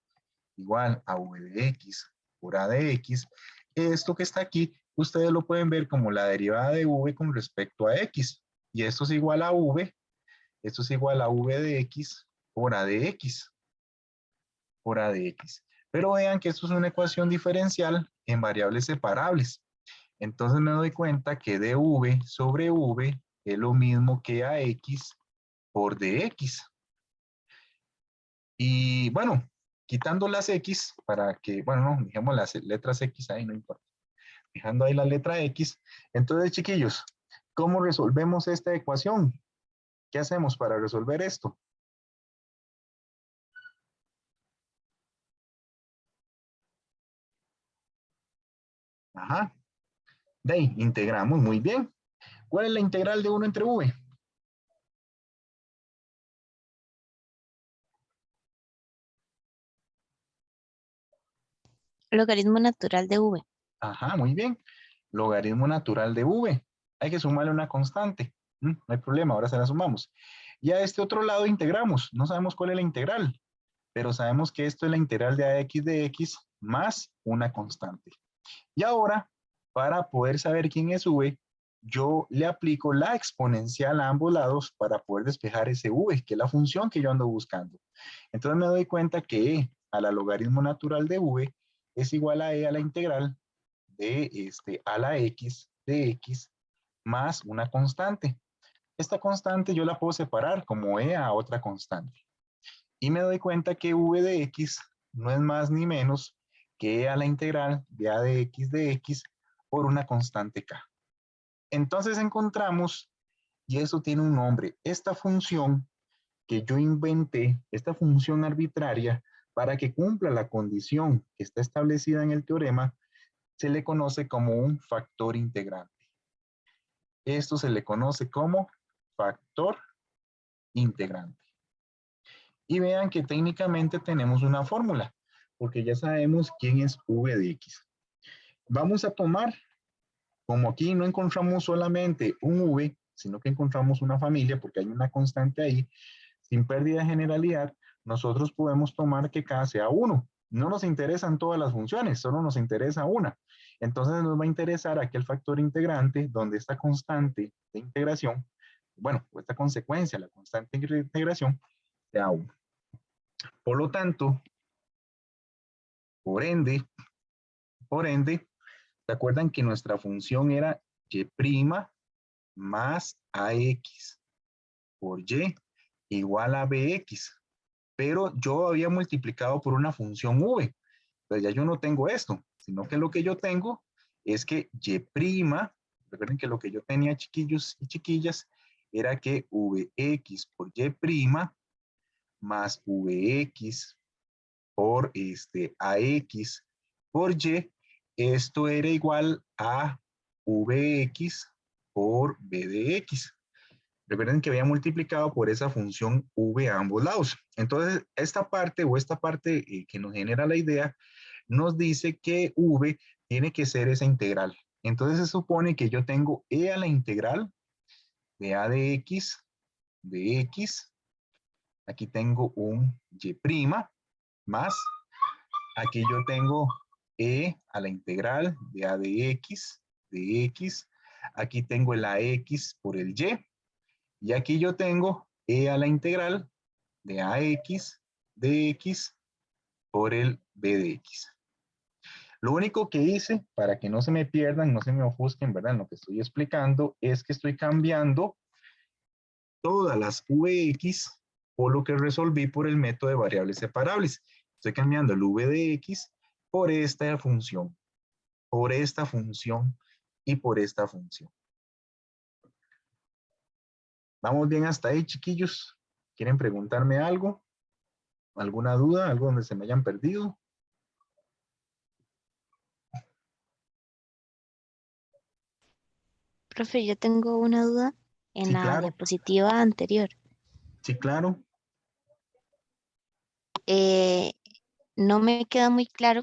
igual a v de x por a de x. Esto que está aquí, ustedes lo pueden ver como la derivada de v con respecto a x. Y esto es igual a v, esto es igual a v de x por a de x. Por a de x. Pero vean que esto es una ecuación diferencial en variables separables. Entonces me doy cuenta que dv sobre v es lo mismo que ax por dx. Y bueno, quitando las x para que, bueno, no, dejemos las letras x ahí, no importa. Dejando ahí la letra x. Entonces, chiquillos, ¿cómo resolvemos esta ecuación? ¿Qué hacemos para resolver esto? Ajá. De ahí, integramos, muy bien. ¿Cuál es la integral de 1 entre v? Logaritmo natural de v. Ajá, muy bien. Logaritmo natural de v. Hay que sumarle una constante. No hay problema, ahora se la sumamos. Y a este otro lado integramos. No sabemos cuál es la integral, pero sabemos que esto es la integral de ax de x más una constante. Y ahora, para poder saber quién es v, yo le aplico la exponencial a ambos lados para poder despejar ese v, que es la función que yo ando buscando. Entonces me doy cuenta que e a la logaritmo natural de v es igual a e a la integral de a la x de x más una constante. Esta constante yo la puedo separar como e a otra constante. Y me doy cuenta que v de x no es más ni menos que e a la integral de a de x por una constante k. Entonces encontramos, y eso tiene un nombre, esta función que yo inventé, esta función arbitraria, para que cumpla la condición que está establecida en el teorema, se le conoce como un factor integrante. Esto se le conoce como factor integrante. Y vean que técnicamente tenemos una fórmula, porque ya sabemos quién es v de x. Vamos a tomar, como aquí no encontramos solamente un v, sino que encontramos una familia, porque hay una constante ahí, sin pérdida de generalidad, nosotros podemos tomar que k sea 1. No nos interesan todas las funciones, solo nos interesa una. Entonces nos va a interesar aquel factor integrante donde esta constante de integración, bueno, o esta consecuencia, la constante de integración, sea 1. Por lo tanto, por ende, ¿se acuerdan que nuestra función era y' más ax por y igual a bx? Pero yo había multiplicado por una función v. Entonces ya yo no tengo esto, sino que lo que yo tengo es que y', recuerden que lo que yo tenía, chiquillos y chiquillas, era que vx por y' más vx por ax por y, esto era igual a vx por b de x. Recuerden que había multiplicado por esa función v a ambos lados. Entonces, esta parte que nos genera la idea, nos dice que v tiene que ser esa integral. Entonces, se supone que yo tengo e a la integral de a de x, aquí tengo un y' más, aquí yo tengo e a la integral de a de x, aquí tengo el ax por el y aquí yo tengo e a la integral de ax de x por el b de x. Lo único que hice, para que no se me pierdan, no se me ofusquen, ¿verdad? En lo que estoy explicando, es que estoy cambiando todas las vx por lo que resolví por el método de variables separables. Estoy cambiando el v de x por esta función y por esta función. ¿Vamos bien hasta ahí, chiquillos? ¿Quieren preguntarme algo? ¿Alguna duda? ¿Algo donde se me hayan perdido? Profe, yo tengo una duda en Sí, la claro. diapositiva anterior. Sí, claro. No me queda muy claro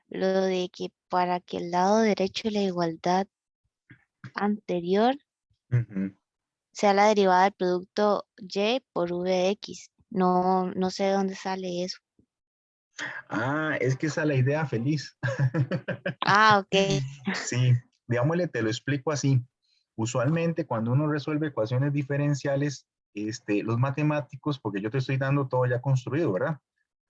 lo de que para que el lado derecho de la igualdad anterior Ujú. sea la derivada del producto y por v de x. No, no sé de dónde sale eso. Ah, es que esa es la idea feliz. Ah, ok. Sí, digámosle, te lo explico así. Usualmente cuando uno resuelve ecuaciones diferenciales, los matemáticos, porque yo te estoy dando todo ya construido, ¿verdad?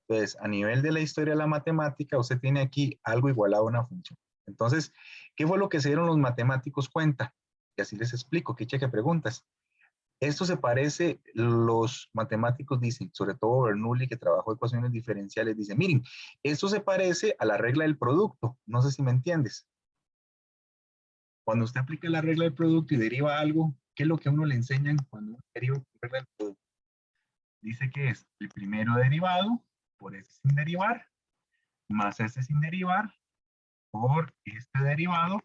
Entonces, a nivel de la historia de la matemática, usted tiene aquí algo igualado a una función. Entonces, ¿qué fue lo que se dieron los matemáticos cuenta? Y así les explico, qué cheque preguntas. Esto se parece, los matemáticos dicen, sobre todo Bernoulli, que trabajó ecuaciones diferenciales, dice, miren, esto se parece a la regla del producto. No sé si me entiendes. Cuando usted aplica la regla del producto y deriva algo, ¿qué es lo que a uno le enseñan cuando uno deriva la regla del producto? Dice que es el primero derivado por ese sin derivar, más este sin derivar, por este derivado,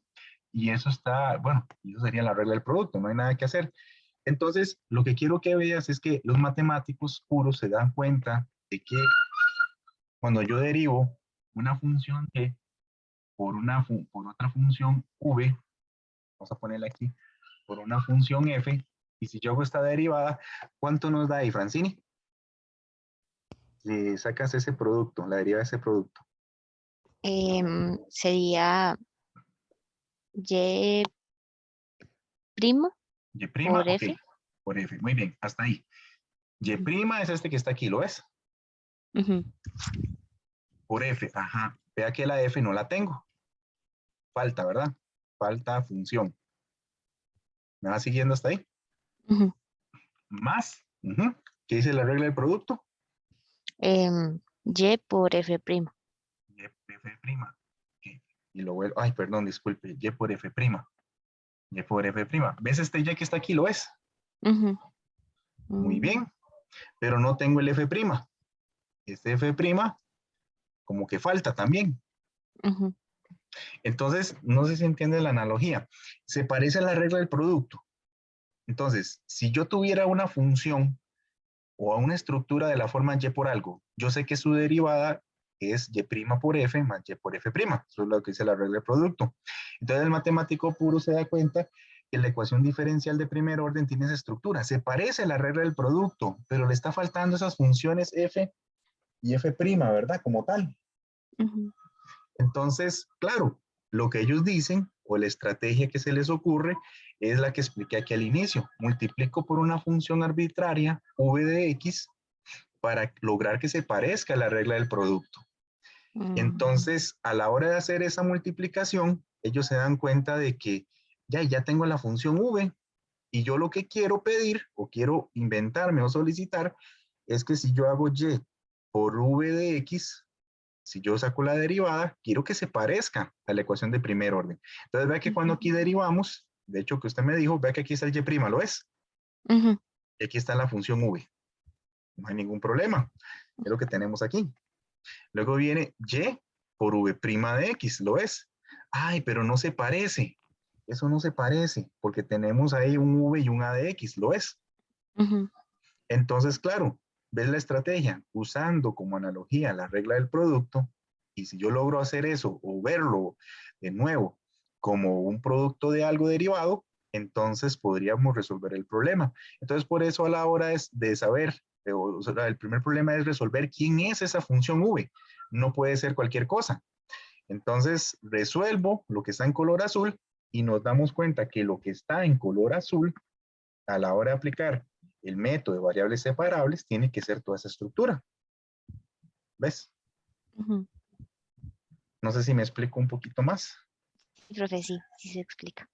y eso está, bueno, eso sería la regla del producto, no hay nada que hacer. Entonces, lo que quiero que veas es que los matemáticos puros se dan cuenta de que cuando yo derivo una función t por otra función v, vamos a ponerla aquí, por una función f, y si yo hago esta derivada, ¿cuánto nos da ahí, Francini? Si sacas ese producto, la derivada de ese producto. Sería y primo Y', por ok, f. por f, muy bien, hasta ahí. Y' es este que está aquí, ¿lo ves? Ujú, Por f, ajá. Vea que la f no la tengo. Falta, ¿verdad? Falta función. ¿Me va siguiendo hasta ahí? ujú. Más. ¿Qué dice la regla del producto? Y por f primo. Y por f prima. Ok. Y lo vuelvo, ay, perdón, disculpe. Y por f prima. Y por f prima. ¿Ves este y que está aquí? ¿Lo ves? Ujú, Muy mm, bien. Pero no tengo el f prima. Este f prima como que falta también. ujú, Entonces, no sé si entiende la analogía. Se parece a la regla del producto. Entonces, si yo tuviera una función o a una estructura de la forma y por algo, yo sé que su derivada es y' por f más y por f'. Eso es lo que dice la regla del producto. Entonces, el matemático puro se da cuenta que la ecuación diferencial de primer orden tiene esa estructura. Se parece a la regla del producto, pero le está faltando esas funciones f y f', ¿verdad? Como tal. ujú, Entonces, claro, lo que ellos dicen o la estrategia que se les ocurre es la que expliqué aquí al inicio. Multiplico por una función arbitraria v de x para lograr que se parezca a la regla del producto. mm, Entonces, a la hora de hacer esa multiplicación, ellos se dan cuenta de que ya tengo la función v y yo lo que quiero pedir o quiero inventarme o solicitar es que si yo hago y por v de x, si yo saco la derivada, quiero que se parezca a la ecuación de primer orden. Entonces, vea que cuando aquí derivamos, de hecho que usted me dijo, vea que aquí está el y', ¿lo es? ujú, Y aquí está la función v. No hay ningún problema. Es lo que tenemos aquí. Luego viene y por v' de x, ¿lo es? Ay, pero no se parece. Eso no se parece, porque tenemos ahí un v y un a de x, ¿lo es? ujú, Entonces, claro, ves la estrategia, usando como analogía la regla del producto, y si yo logro hacer eso o verlo de nuevo como un producto de algo derivado, entonces podríamos resolver el problema. Entonces, por eso a la hora de saber, o sea, el primer problema es resolver quién es esa función v. No puede ser cualquier cosa. Entonces, resuelvo lo que está en color azul y nos damos cuenta que lo que está en color azul, a la hora de aplicar el método de variables separables, tiene que ser toda esa estructura. ¿Ves? ujú. No sé si me explico un poquito más. Sí, profe, sí, sí se explica.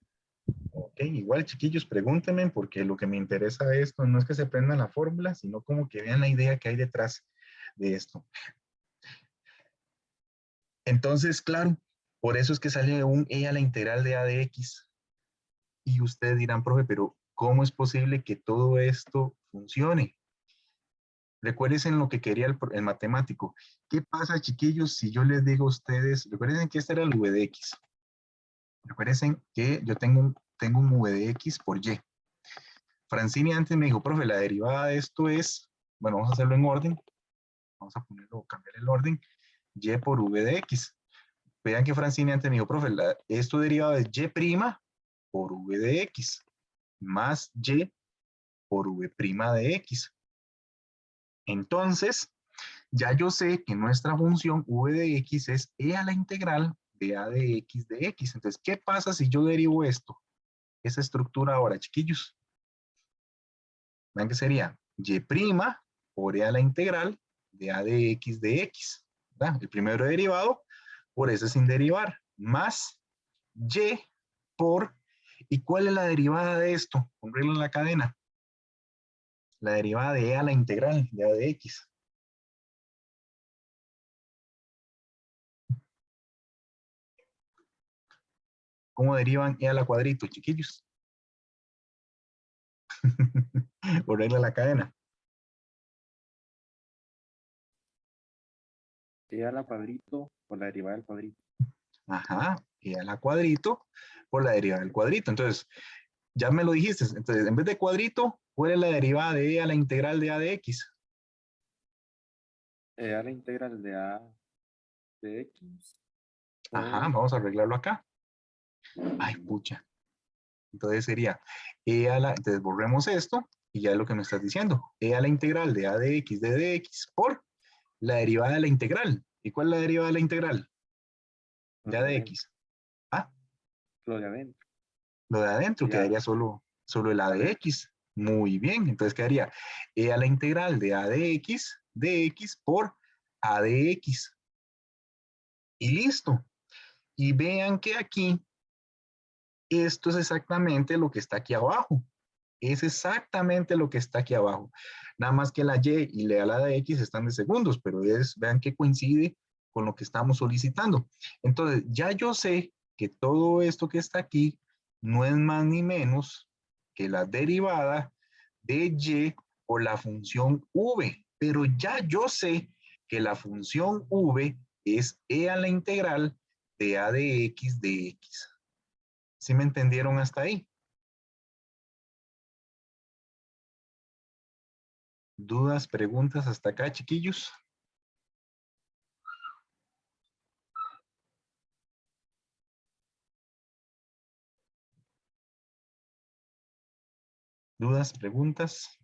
Ok, igual chiquillos, pregúntenme, porque lo que me interesa de esto no es que se aprendan la fórmula, sino como que vean la idea que hay detrás de esto. Entonces, claro, por eso es que sale un e a la integral de a de x. Y ustedes dirán, profe, pero ¿cómo es posible que todo esto funcione? Recuerden lo que quería el matemático. ¿Qué pasa, chiquillos, si yo les digo a ustedes, recuerden que este era el v de x. Recuerden que yo tengo un v de x por y. Francini antes me dijo, profe, la derivada de esto es, bueno, vamos a hacerlo en orden. Vamos a ponerlo, cambiar el orden. Y por v de x. Vean que Francini antes me dijo, profe, esto derivado es y' por v de x más y por v' de x. Entonces, ya yo sé que nuestra función v de x es e a la integral de a de x de x. Entonces, ¿qué pasa si yo derivo esto? Esa estructura ahora, chiquillos. Vean que sería y' por e a la integral de a de x de x. ¿Verdad? El primero derivado, por eso sin derivar, más y por, ¿y cuál es la derivada de esto? Ponle en la cadena. La derivada de e a la integral de a de x. ¿Cómo derivan e a la cuadrito, chiquillos? Ponle la cadena. E a la cuadrito por la derivada del cuadrito. Ajá, e a la cuadrito por la derivada del cuadrito. Entonces, ya me lo dijiste. Entonces, en vez de cuadrito, ¿cuál es la derivada de e a la integral de a de x? E a la integral de a de x. Ajá, por- vamos a arreglarlo acá. Ay, pucha. Entonces sería entonces borremos esto y ya es lo que me estás diciendo. E a la integral de a de x de dx por la derivada de la integral. ¿Y cuál es la derivada de la integral? De a de x. Ah, Lo de adentro. lo de adentro Ya. quedaría solo el a de x. Muy bien, entonces quedaría e a la integral de a de x por a de x. Y listo. Y vean que aquí, esto es exactamente lo que está aquí abajo. Es exactamente lo que está aquí abajo. Nada más que la y y la de x están de segundos, pero vean que coincide con lo que estamos solicitando. Entonces, ya yo sé que todo esto que está aquí no es más ni menos que la derivada de y por la función v. Pero ya yo sé que la función v es e a la integral de a de x de x. ¿Sí me entendieron hasta ahí? ¿Dudas, preguntas hasta acá, chiquillos? ¿Dudas, preguntas?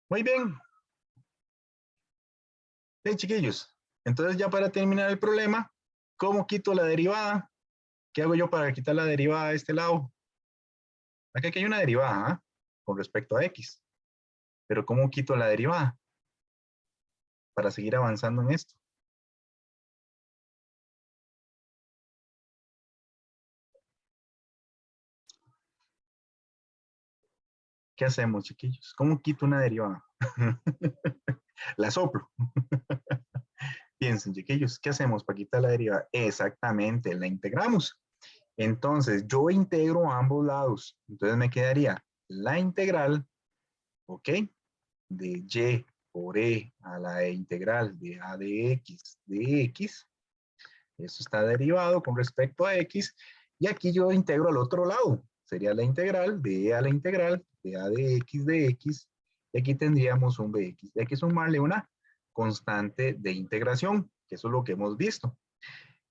Muy bien. Bien, chiquillos. Entonces ya para terminar el problema, ¿cómo quito la derivada? ¿Qué hago yo para quitar la derivada de este lado? Aquí hay una derivada, ¿ah? Con respecto a x. Pero ¿cómo quito la derivada? Para seguir avanzando en esto. ¿Qué hacemos, chiquillos? ¿Cómo quito una derivada? La soplo. Piensen, chiquillos, ¿qué hacemos para quitar la derivada? Exactamente, la integramos. Entonces, yo integro a ambos lados. Entonces me quedaría la integral, ¿ok? De y por e a la integral de a de x. Eso está derivado con respecto a x. Y aquí yo integro al otro lado. Sería la integral de e a la integral de a de x. Y aquí tendríamos un bx. Y hay que sumarle una constante de integración, que eso es lo que hemos visto.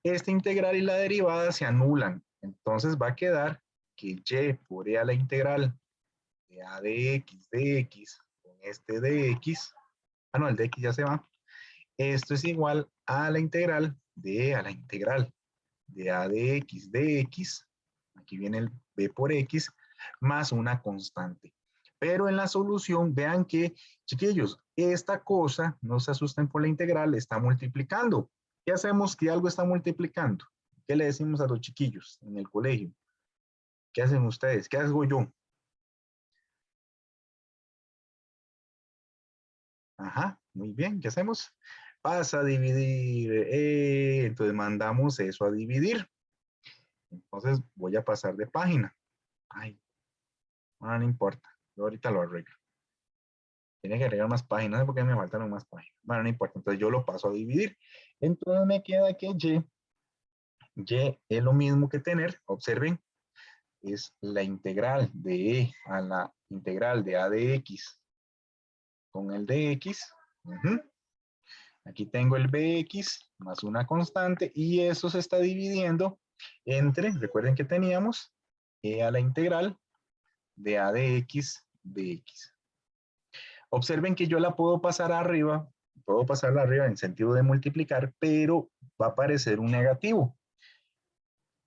Esta integral y la derivada se anulan. Entonces va a quedar que y por e a la integral de a de x con este de x. Ah, no, el de x ya se va. Esto es igual a la integral de e a la integral de a de x. Aquí viene el b por x más una constante. Pero en la solución, vean que, chiquillos, esta cosa, no se asusten por la integral, está multiplicando. ¿Qué hacemos que algo está multiplicando? ¿Qué le decimos a los chiquillos en el colegio? ¿Qué hacen ustedes? ¿Qué hago yo? Ajá, muy bien, ¿qué hacemos? Pasa a dividir, entonces mandamos eso a dividir. Entonces voy a pasar de página. Ay, no importa, yo ahorita lo arreglo. Tiene que agregar más páginas, no sé por qué me faltaron más páginas. Bueno, no importa, entonces yo lo paso a dividir. Entonces me queda que y es lo mismo que tener, observen, es la integral de e a la integral de a de x con el de x. Aquí tengo el bx más una constante y eso se está dividiendo entre, recuerden que teníamos e a la integral de a de x dx. Observen que yo la puedo pasar arriba, puedo pasarla arriba en sentido de multiplicar, pero va a aparecer un negativo.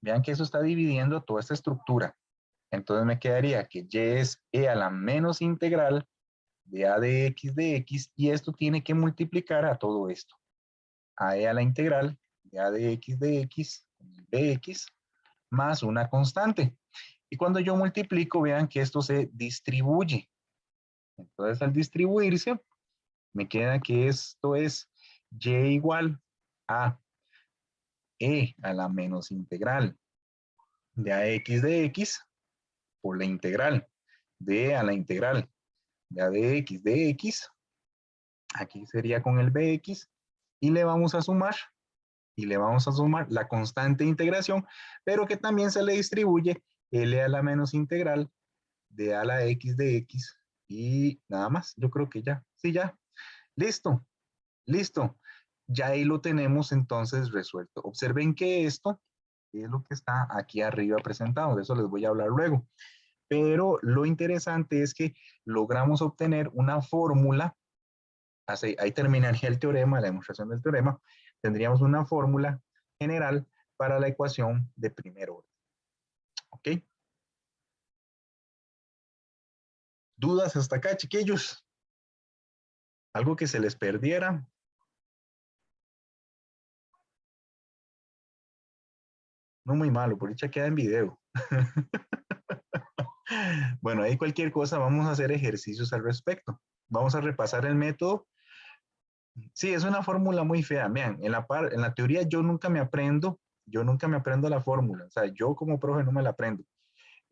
Vean que eso está dividiendo toda esta estructura. Entonces me quedaría que y es e a la menos integral de a de x dx y esto tiene que multiplicar a todo esto. A e a la integral de a de x dx dx más una constante. Y cuando yo multiplico, vean que esto se distribuye. Entonces al distribuirse, me queda que esto es y igual a e a la menos integral de ax de x por la integral de e a la integral de a de x de x. Aquí sería con el bx y le vamos a sumar la constante de integración, pero que también se le distribuye L a la menos integral de a la x de x y nada más. Yo creo que ya, sí, ya. Listo, listo. Ya ahí lo tenemos entonces resuelto. Observen que esto es lo que está aquí arriba presentado. De eso les voy a hablar luego. Pero lo interesante es que logramos obtener una fórmula. Ahí terminaría el teorema, la demostración del teorema. Tendríamos una fórmula general para la ecuación de primer orden. ¿Ok? ¿Dudas hasta acá, chiquillos? ¿Algo que se les perdiera? No muy malo, por dicha queda en video. Bueno, ahí cualquier cosa vamos a hacer ejercicios al respecto. Vamos a repasar el método. Sí, es una fórmula muy fea. Vean, en la teoría yo nunca me aprendo la fórmula. O sea, yo como profe no me la aprendo.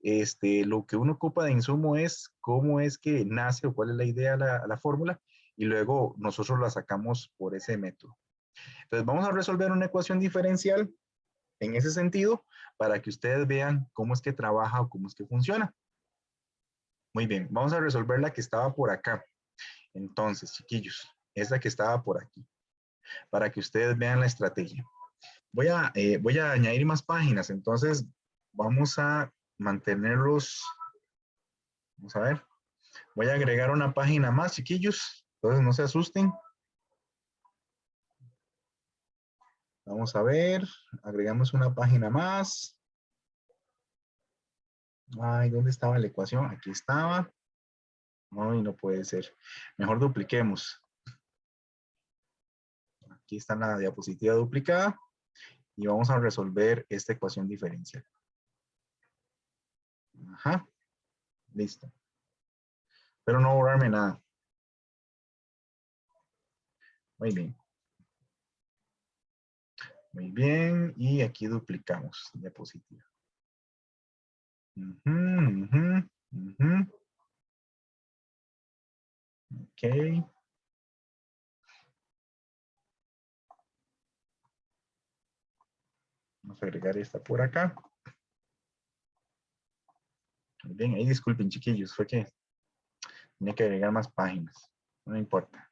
Lo que uno ocupa de insumo es cómo es que nace o cuál es la idea de la fórmula y luego nosotros la sacamos por ese método. Entonces vamos a resolver una ecuación diferencial en ese sentido para que ustedes vean cómo es que trabaja o cómo es que funciona. Muy bien, vamos a resolver la que estaba por acá. Entonces, chiquillos, esa que estaba por aquí, para que ustedes vean la estrategia. Voy a añadir más páginas, entonces vamos a mantenerlos. Vamos a ver. Voy a agregar una página más, chiquillos. Entonces no se asusten. Vamos a ver. Agregamos una página más. Ay, ¿dónde estaba la ecuación? Aquí estaba. Ay, no puede ser. Mejor dupliquemos. Aquí está la diapositiva duplicada. Y vamos a resolver esta ecuación diferencial. Ajá. Listo. Pero no borrarme nada. Muy bien. Muy bien. Y aquí duplicamos diapositiva. Ok. Vamos a agregar esta por acá. Muy bien, ahí disculpen, chiquillos, fue que tenía que agregar más páginas. No importa.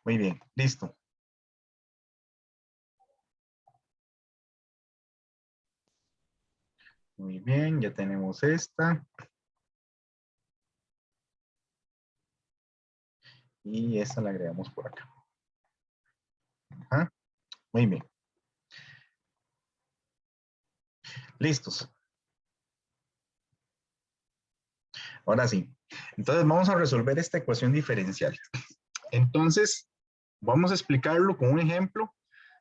Muy bien, listo. Muy bien, ya tenemos esta. Y esta la agregamos por acá. Ajá. Muy bien. Listos. Ahora sí. Entonces vamos a resolver esta ecuación diferencial. Entonces, vamos a explicarlo con un ejemplo,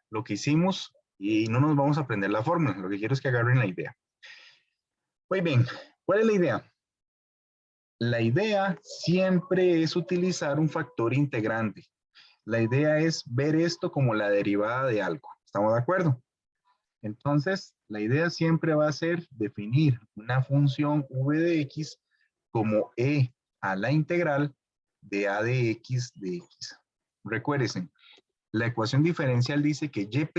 lo que hicimos, y no nos vamos a aprender la fórmula. Lo que quiero es que agarren la idea. Muy bien. ¿Cuál es la idea? La idea siempre es utilizar un factor integrante. La idea es ver esto como la derivada de algo. ¿Estamos de acuerdo? Entonces, la idea siempre va a ser definir una función v de x como e a la integral de a de x de x. Recuérdense, la ecuación diferencial dice que y'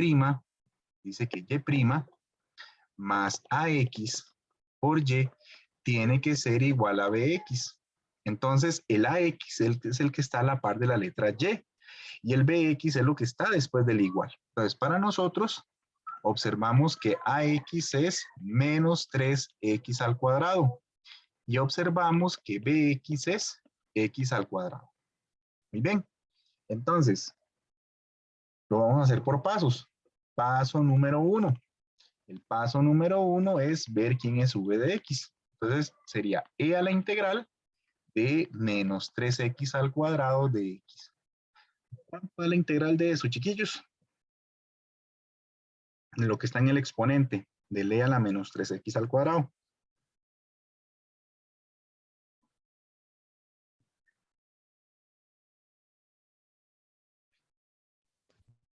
más AX por Y tiene que ser igual a BX. Entonces, el AX es el que está a la par de la letra Y. Y el BX es lo que está después del igual. Entonces, para nosotros, observamos que AX es menos 3X al cuadrado. Y observamos que BX es X al cuadrado. Muy bien. Entonces, lo vamos a hacer por pasos. Paso número 1. El paso número 1 es ver quién es v de x. Entonces, sería e a la integral de menos 3x al cuadrado de x. ¿Cuánto es la integral de eso, chiquillos? Lo que está en el exponente del e a la menos 3x al cuadrado.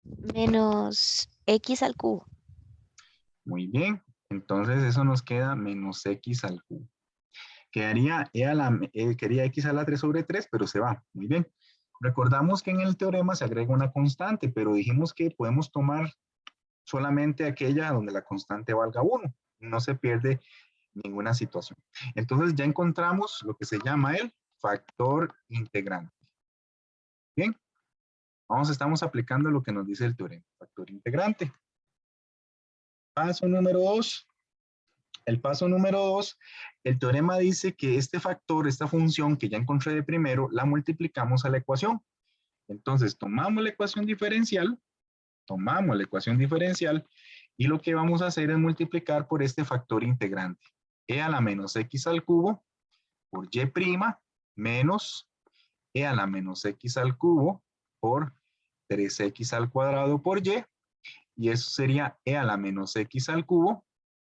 Menos x al cubo. Muy bien. Entonces, eso nos queda menos x al cubo. Quedaría quería x a la 3 sobre 3, pero se va. Muy bien. Recordamos que en el teorema se agrega una constante, pero dijimos que podemos tomar solamente aquella donde la constante valga 1. No se pierde ninguna situación. Entonces ya encontramos lo que se llama el factor integrante. Bien. Estamos aplicando lo que nos dice el teorema. Factor integrante. Paso número 2. El paso número 2, el teorema dice que este factor, esta función que ya encontré de primero, la multiplicamos a la ecuación. Entonces, tomamos la ecuación diferencial y lo que vamos a hacer es multiplicar por este factor integrante. E a la menos x al cubo por y' menos e a la menos x al cubo por 3x al cuadrado por y. Y eso sería e a la menos x al cubo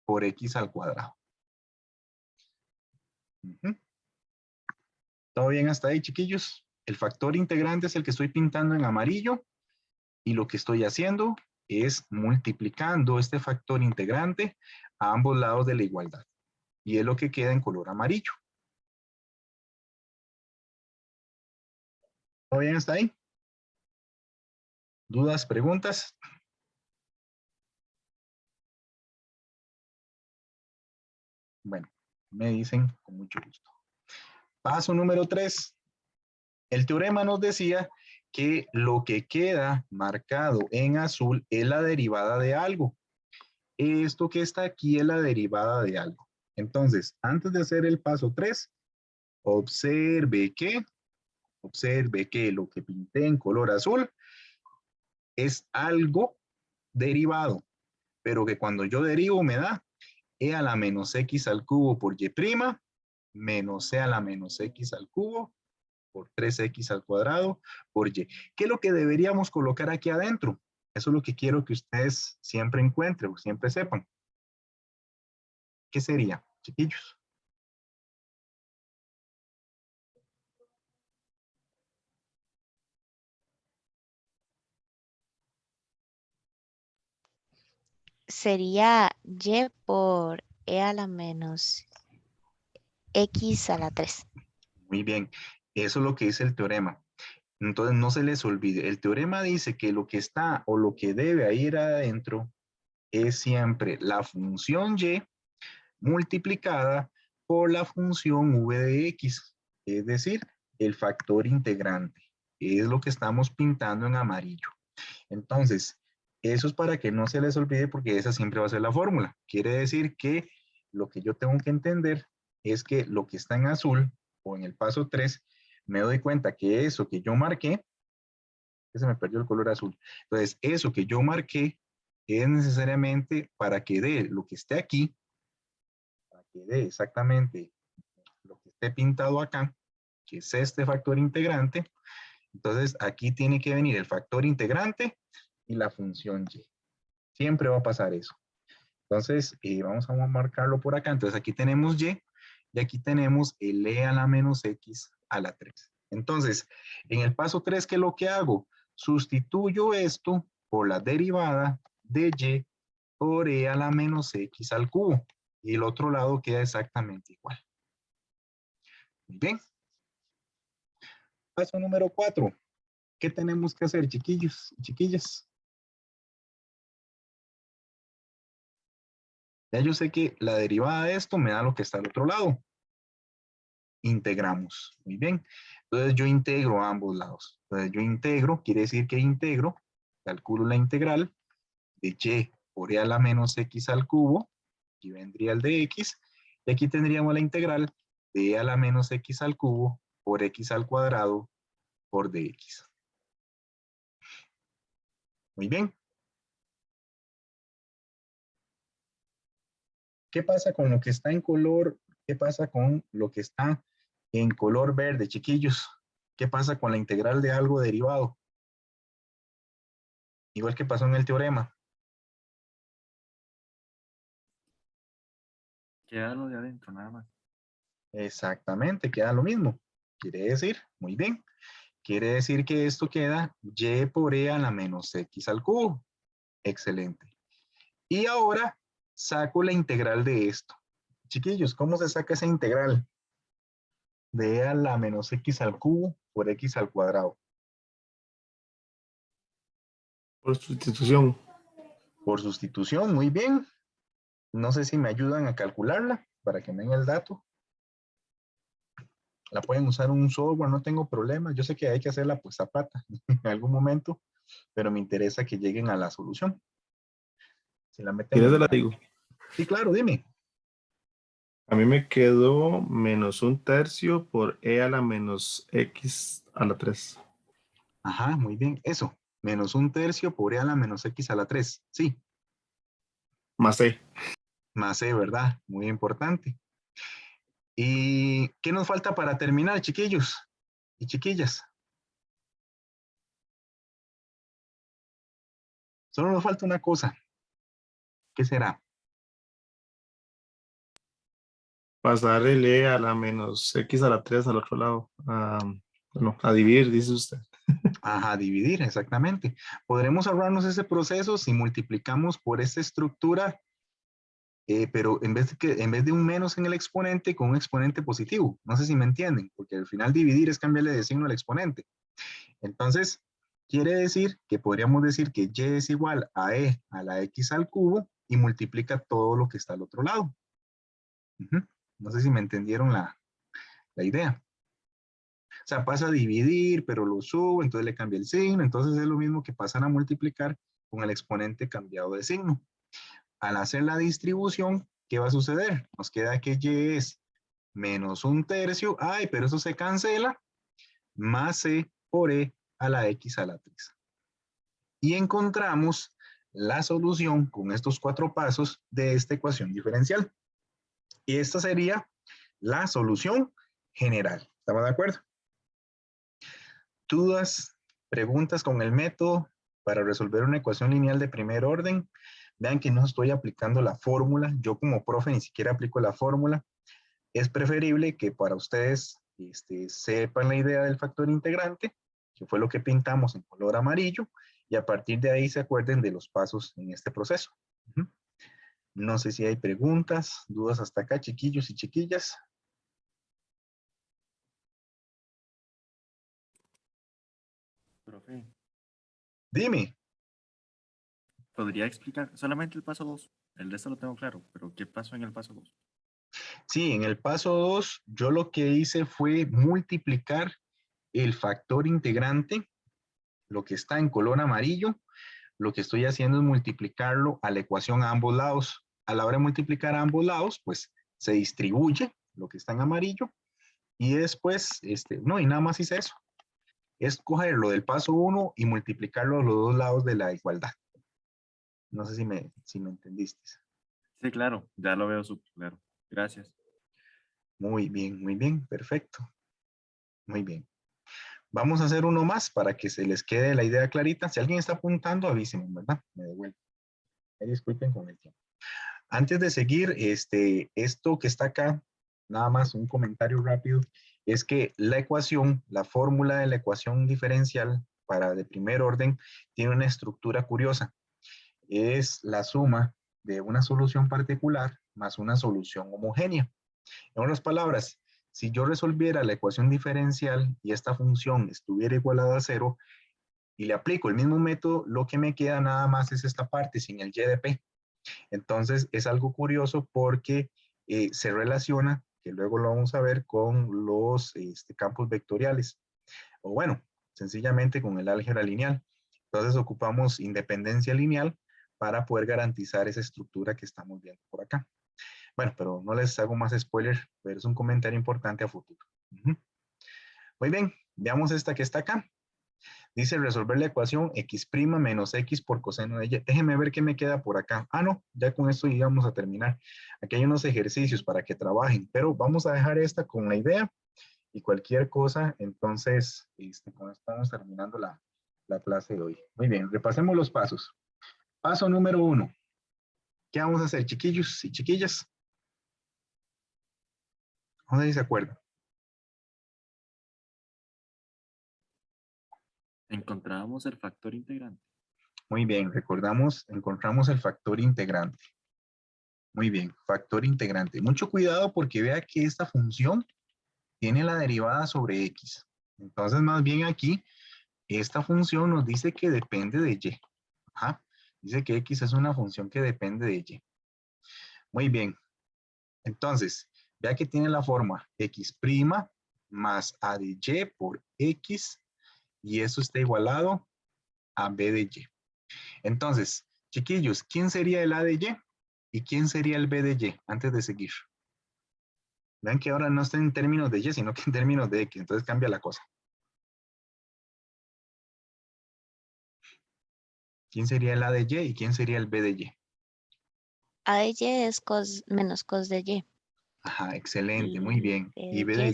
por x al cuadrado. ¿Todo bien hasta ahí, chiquillos? El factor integrante es el que estoy pintando en amarillo y lo que estoy haciendo es multiplicando este factor integrante a ambos lados de la igualdad. Y es lo que queda en color amarillo. ¿Todo bien hasta ahí? ¿Dudas, preguntas? Bueno, me dicen con mucho gusto. Paso número 3. El teorema nos decía que lo que queda marcado en azul es la derivada de algo. Esto que está aquí es la derivada de algo. Entonces, antes de hacer el paso 3, observe que lo que pinté en color azul es algo derivado, pero que cuando yo derivo me da e a la menos x al cubo por y' menos e a la menos x al cubo por 3x al cuadrado por y. ¿Qué es lo que deberíamos colocar aquí adentro? Eso es lo que quiero que ustedes siempre encuentren, siempre sepan. ¿Qué sería, chiquillos? Sería y por e a la menos x a la 3. Muy bien. Eso es lo que dice el teorema. Entonces, no se les olvide. El teorema dice que lo que está o lo que debe ir adentro es siempre la función y multiplicada por la función v de x, es decir, el factor integrante. Es lo que estamos pintando en amarillo. Entonces, eso es para que no se les olvide porque esa siempre va a ser la fórmula. Quiere decir que lo que yo tengo que entender es que lo que está en azul o en el paso 3, me doy cuenta que eso que yo marqué, que se me perdió el color azul. Entonces, eso que yo marqué es necesariamente para que dé lo que esté aquí, para que dé exactamente lo que esté pintado acá, que es este factor integrante. Entonces, aquí tiene que venir el factor integrante y la función y. Siempre va a pasar eso. Entonces, vamos a marcarlo por acá. Entonces, aquí tenemos y aquí tenemos el e a la menos x a la 3. Entonces, en el paso 3, ¿qué es lo que hago? Sustituyo esto por la derivada de y por e a la menos x al cubo. Y el otro lado queda exactamente igual. Muy bien. Paso número 4. ¿Qué tenemos que hacer, chiquillos y chiquillas? Ya yo sé que la derivada de esto me da lo que está al otro lado. Integramos. Muy bien. Entonces yo integro a ambos lados. Entonces yo integro, quiere decir que integro, calculo la integral de y por e a la menos x al cubo, aquí vendría el de x, y aquí tendríamos la integral de e a la menos x al cubo por x al cuadrado por dx. Muy bien. ¿Qué pasa con lo que está en color? ¿Qué pasa con lo que está en color verde, chiquillos? ¿Qué pasa con la integral de algo derivado? Igual que pasó en el teorema. Queda lo de adentro, nada más. Exactamente, queda lo mismo. Quiere decir, muy bien, quiere decir que esto queda y por e a la menos x al cubo. Excelente. Y ahora saco la integral de esto. Chiquillos, ¿cómo se saca esa integral? De e a la menos x al cubo por x al cuadrado. Por sustitución. Por sustitución, muy bien. No sé si me ayudan a calcularla para que me den el dato. La pueden usar en un software, no tengo problema. Yo sé que hay que hacerla pues a pata en algún momento, pero me interesa que lleguen a la solución. Si la meten ¿Quieres en se la la... digo? Sí, claro, dime. A mí me quedó menos 1/3 por e a la menos x a la 3. Ajá, muy bien. Eso, menos 1/3 por e a la menos x a la 3. Sí, Más e. más e, ¿verdad? Muy importante. ¿Y qué nos falta para terminar, chiquillos y chiquillas? Solo nos falta una cosa. ¿Qué será? Pasar el e a la menos x a la 3 al otro lado. Bueno, a dividir, dice usted. Ajá, dividir, exactamente. Podremos ahorrarnos ese proceso si multiplicamos por esta estructura, pero en vez de un menos en el exponente, con un exponente positivo. No sé si me entienden, porque al final dividir es cambiarle de signo al exponente. Entonces, quiere decir que podríamos decir que y es igual a e a la x al cubo y multiplica todo lo que está al otro lado. No sé si me entendieron la idea. O sea, pasa a dividir, pero lo subo, entonces le cambia el signo, entonces es lo mismo que pasan a multiplicar con el exponente cambiado de signo. Al hacer la distribución, ¿qué va a suceder? Nos queda que y es menos 1/3, ay, pero eso se cancela, más c por e a la x a la 3. Y encontramos la solución con estos 4 pasos de esta ecuación diferencial. Y esta sería la solución general. ¿Estamos de acuerdo? ¿Dudas, preguntas con el método para resolver una ecuación lineal de primer orden? Vean que no estoy aplicando la fórmula. Yo como profe ni siquiera aplico la fórmula. Es preferible que para ustedes sepan la idea del factor integrante, que fue lo que pintamos en color amarillo, y a partir de ahí se acuerden de los pasos en este proceso. No sé si hay preguntas, dudas hasta acá, chiquillos y chiquillas. Profe, Dime. ¿podría explicar solamente el paso 2? El resto lo tengo claro, pero ¿qué pasó en el paso 2? Sí, en el paso 2, yo lo que hice fue multiplicar el factor integrante, lo que está en color amarillo. Lo que estoy haciendo es multiplicarlo a la ecuación a ambos lados. A la hora de multiplicar a ambos lados, pues se distribuye lo que está en amarillo y después, no, y nada más hice eso. Es cogerlo del paso 1 y multiplicarlo a los dos lados de la igualdad. No sé si me entendiste. Sí, claro, ya lo veo súper claro. Gracias. Muy bien, perfecto. Muy bien. Vamos a hacer uno más para que se les quede la idea clarita. Si alguien está apuntando, avísenme, ¿verdad? Me devuelvo. Disculpen con el tiempo. Antes de seguir, esto que está acá, nada más un comentario rápido, es que la ecuación, la fórmula de la ecuación diferencial para de primer orden, tiene una estructura curiosa. Es la suma de una solución particular más una solución homogénea. En otras palabras, si yo resolviera la ecuación diferencial y esta función estuviera igualada a 0 y le aplico el mismo método, lo que me queda nada más es esta parte sin el y de p. Entonces, es algo curioso porque se relaciona, que luego lo vamos a ver, con los campos vectoriales. O bueno, sencillamente con el álgebra lineal. Entonces, ocupamos independencia lineal para poder garantizar esa estructura que estamos viendo por acá. Bueno, pero no les hago más spoiler, pero es un comentario importante a futuro. Muy bien, veamos esta que está acá. Dice resolver la ecuación x' menos x por coseno de y. Déjenme ver qué me queda por acá. Ah, no, ya con esto íbamos a terminar. Aquí hay unos ejercicios para que trabajen, pero vamos a dejar esta con la idea y cualquier cosa. Entonces, con esto estamos terminando la clase de hoy. Muy bien, repasemos los pasos. Paso número 1. ¿Qué vamos a hacer, chiquillos y chiquillas? Vamos a ver si se acuerdan. Encontrábamos el factor integrante. Muy bien, encontramos el factor integrante. Muy bien, factor integrante. Mucho cuidado porque vea que esta función tiene la derivada sobre x. Entonces, más bien aquí, esta función nos dice que depende de y. Ajá. Dice que x es una función que depende de y. Muy bien. Entonces, vea que tiene la forma x' más a de y por x, y eso está igualado a b de y. Entonces, chiquillos, ¿quién sería el a de y? ¿Y quién sería el b de y? Antes de seguir. Vean que ahora no está en términos de y, sino que en términos de x. Entonces cambia la cosa. ¿Quién sería el a de y y quién sería el b de y? A de y es cos menos cos de y. Ajá, excelente, muy bien. ¿Y b de y?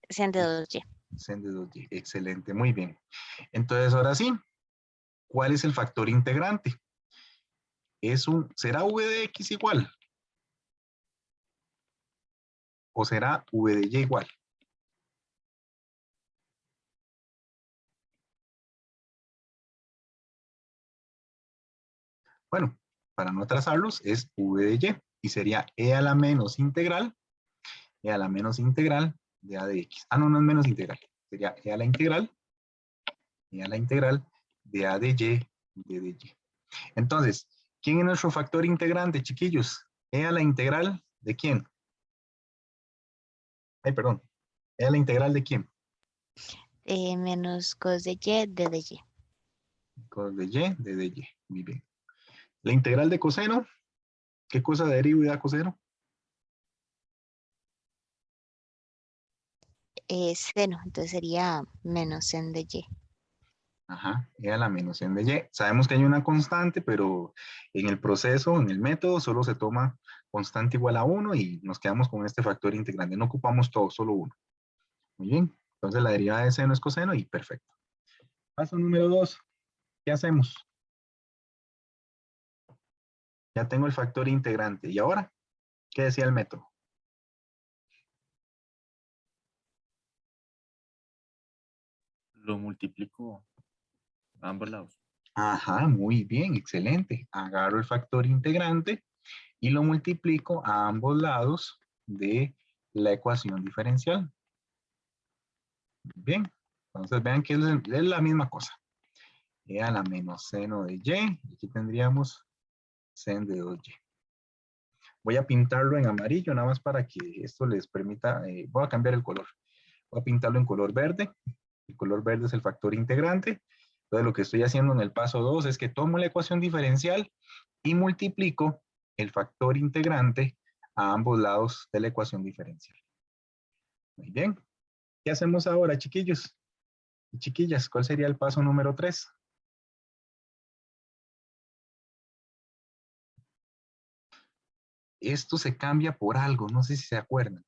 Sen de 2y. Sen de 2y, excelente, muy bien. Entonces, ahora sí, ¿cuál es el factor integrante? ¿Será v de x igual? ¿O será v de y igual? Bueno, para no atrasarlos, es v de y. Y sería e a la menos integral de a de x. Ah, no, no es menos integral. Sería e a la integral de a de y. Entonces, ¿quién es nuestro factor integrante, chiquillos? E a la integral de quién? Ay, perdón. ¿E a la integral de quién? Menos cos de y de y. Cos de y de y. Muy bien. La integral de coseno. ¿Qué cosa deriva y da coseno? Seno, entonces sería menos sen de y. Ajá, e a la menos n de y. Sabemos que hay una constante, pero en el proceso, en el método, solo se toma constante igual a 1 y nos quedamos con este factor integrante. No ocupamos todo, solo 1. Muy bien, entonces la derivada de seno es coseno y perfecto. Paso número 2. ¿Qué hacemos? Ya tengo el factor integrante. ¿Y ahora? ¿Qué decía el método? Lo multiplico a ambos lados. Ajá, muy bien, excelente. Agarro el factor integrante y lo multiplico a ambos lados de la ecuación diferencial. Bien, entonces vean que es la misma cosa. E a la menos seno de y, aquí tendríamos sen de 2y. Voy a pintarlo en amarillo, nada más para que esto les permita, voy a cambiar el color. Voy a pintarlo en color verde. El color verde es el factor integrante. Entonces lo que estoy haciendo en el paso 2 es que tomo la ecuación diferencial y multiplico el factor integrante a ambos lados de la ecuación diferencial. Muy bien. ¿Qué hacemos ahora, chiquillos y chiquillas? ¿Cuál sería el paso número 3? Esto se cambia por algo, no sé si se acuerdan.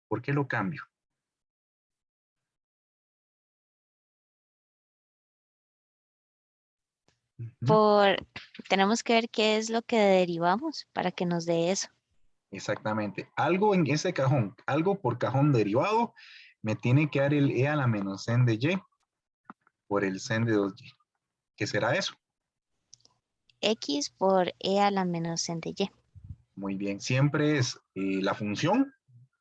¿Por qué lo cambio? Tenemos que ver qué es lo que derivamos para que nos dé eso. Exactamente. Algo en ese cajón, algo por cajón derivado, me tiene que dar el e a la menos sen de y por el sen de 2y. ¿Qué será eso? X por e a la menos sen de y. Muy bien. Siempre es la función,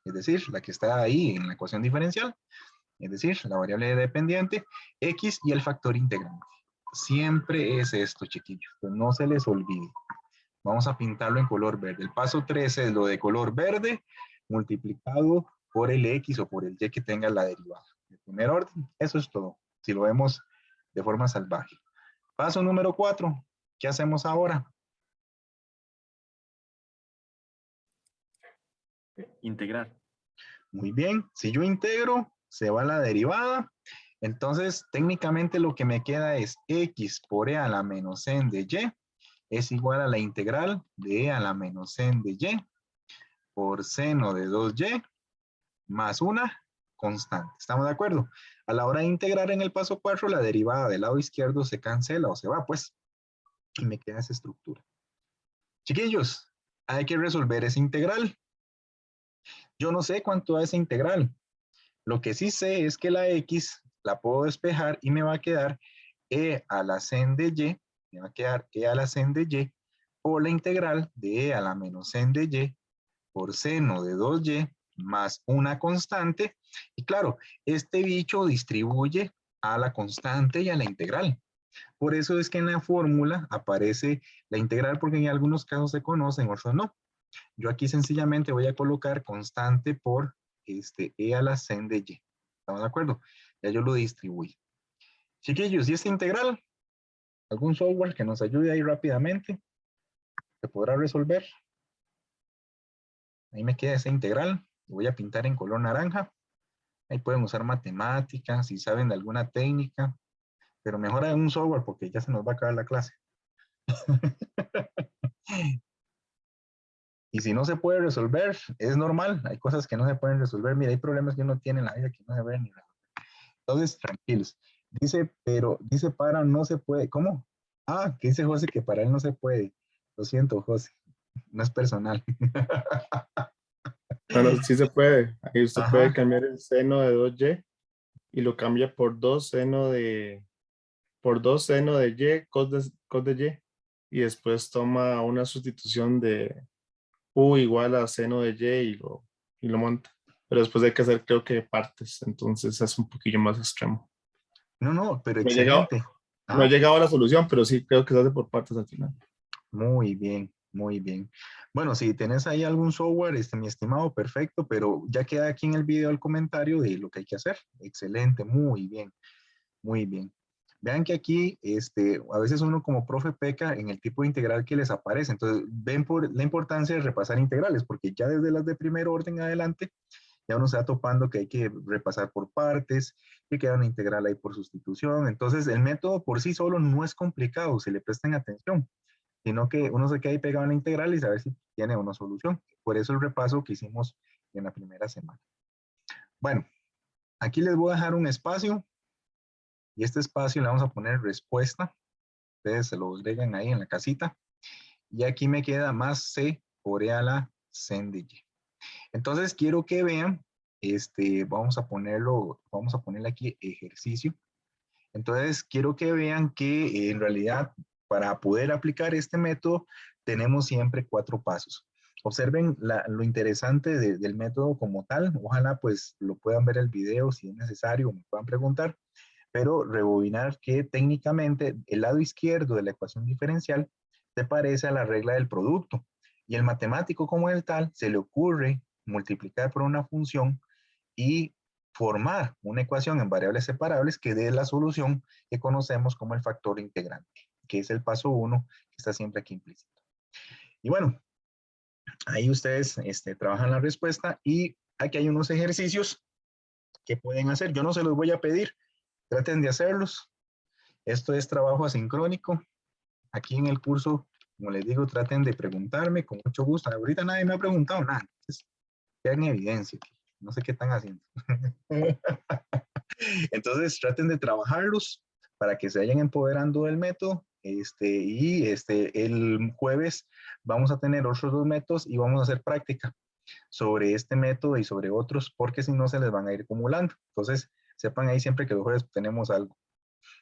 es decir, la que está ahí en la ecuación diferencial, es decir, la variable dependiente, x y el factor integrante. Siempre es esto, chiquillos. Pues no se les olvide. Vamos a pintarlo en color verde. El paso 3 es lo de color verde multiplicado por el X o por el Y que tenga la derivada. De primer orden, eso es todo. Si lo vemos de forma salvaje. Paso número 4. ¿Qué hacemos ahora? Integrar. Muy bien. Si yo integro, se va la derivada. Entonces, técnicamente lo que me queda es X por E a la menos N de Y es igual a la integral de E a la menos N de Y por seno de 2Y más una constante. ¿Estamos de acuerdo? A la hora de integrar en el paso 4, la derivada del lado izquierdo se cancela o se va, pues, y me queda esa estructura. Chiquillos, hay que resolver esa integral. Yo no sé cuánto es esa integral. Lo que sí sé es que la X la puedo despejar y me va a quedar E a la N de Y, me va a quedar E a la N de Y por la integral de E a la menos N de Y por seno de 2Y más una constante. Y claro, este bicho distribuye a la constante y a la integral. Por eso es que en la fórmula aparece la integral porque en algunos casos se conocen, otros no. Yo aquí sencillamente voy a colocar constante por E a la N de Y. ¿Estamos de acuerdo? Ya yo lo distribuí. Chiquillos, ¿y esta integral? ¿Algún software que nos ayude ahí rápidamente? ¿Se podrá resolver? Ahí me queda esa integral. Voy a pintar en color naranja. Ahí pueden usar matemáticas, si saben de alguna técnica. Pero mejor hagan un software porque ya se nos va a acabar la clase. Y si no se puede resolver, es normal. Hay cosas que no se pueden resolver. Mira, hay problemas que uno tiene en la vida que no se pueden ni resolver. Entonces, tranquilos. Dice para no se puede. ¿Cómo? Ah, que dice José que para él no se puede. Lo siento, José. No es personal. Bueno, sí se puede. Ahí usted puede Ajá. cambiar el seno de 2y y lo cambia por 2 seno de y, cos de y. Y después toma una sustitución de u igual a seno de y y lo monta. Pero después hay que hacer, creo que partes. Entonces es un poquillo más extremo. No, pero No he llegado, excelente. no he Ah, llegado a la solución, pero sí creo que se hace por partes al final. muy bien, muy bien. Bueno, si tenés ahí algún software, mi estimado, perfecto, pero ya queda aquí en el video el comentario de lo que hay que hacer. Excelente, muy bien, muy bien. Vean que aquí, a veces uno como profe peca en el tipo de integral que les aparece. Entonces, ven por la importancia de repasar integrales, porque ya desde las de primer orden adelante, ya uno se va topando que hay que repasar por partes, que queda una integral ahí por sustitución. Entonces, el método por sí solo no es complicado, si le prestan atención, sino que uno se queda ahí pegado en la integral y sabe si tiene una solución. Por eso el repaso que hicimos en la primera semana. Bueno, aquí les voy a dejar un espacio y este espacio le vamos a poner respuesta. Ustedes se lo agregan ahí en la casita. Y aquí me queda más C por E a la N de Y. Entonces quiero que vean, vamos a ponerle aquí ejercicio. Entonces quiero que vean que en realidad para poder aplicar este método tenemos siempre 4 pasos. Observen lo interesante del método como tal. Ojalá pues lo puedan ver el video si es necesario, me puedan preguntar. Pero rebobinar que técnicamente el lado izquierdo de la ecuación diferencial se parece a la regla del producto. Y el matemático como el tal se le ocurre multiplicar por una función y formar una ecuación en variables separables que dé la solución que conocemos como el factor integrante, que es el paso 1 que está siempre aquí implícito. Y bueno, ahí ustedes trabajan la respuesta y aquí hay unos ejercicios que pueden hacer. Yo no se los voy a pedir, traten de hacerlos. Esto es trabajo asincrónico. Aquí en el curso, como les digo, traten de preguntarme con mucho gusto. Ahorita nadie me ha preguntado nada. Entonces, queda en evidencia. No sé qué están haciendo. Entonces, traten de trabajarlos para que se vayan empoderando del método. El jueves vamos a tener otros 2 métodos y vamos a hacer práctica sobre este método y sobre otros, porque si no se les van a ir acumulando. Entonces, sepan ahí siempre que los jueves tenemos algo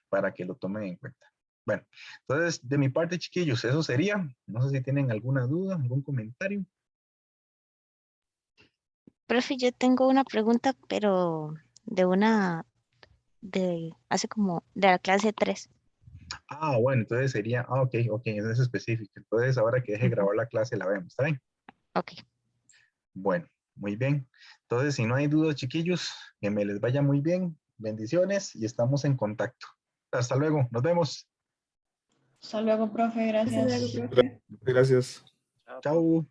para que lo tomen en cuenta. Bueno, entonces, de mi parte, chiquillos, eso sería. No sé si tienen alguna duda, algún comentario. Profe, yo tengo una pregunta, pero de hace como, de la clase 3. Ah, bueno, entonces sería, ok, eso es específico. Entonces, ahora que deje grabar la clase, la vemos, ¿está bien? Ok. Bueno, muy bien. Entonces, si no hay dudas, chiquillos, que me les vaya muy bien. Bendiciones y estamos en contacto. Hasta luego, nos vemos. Hasta luego, profe, Hasta gracias. luego, profe. Gracias. Chao.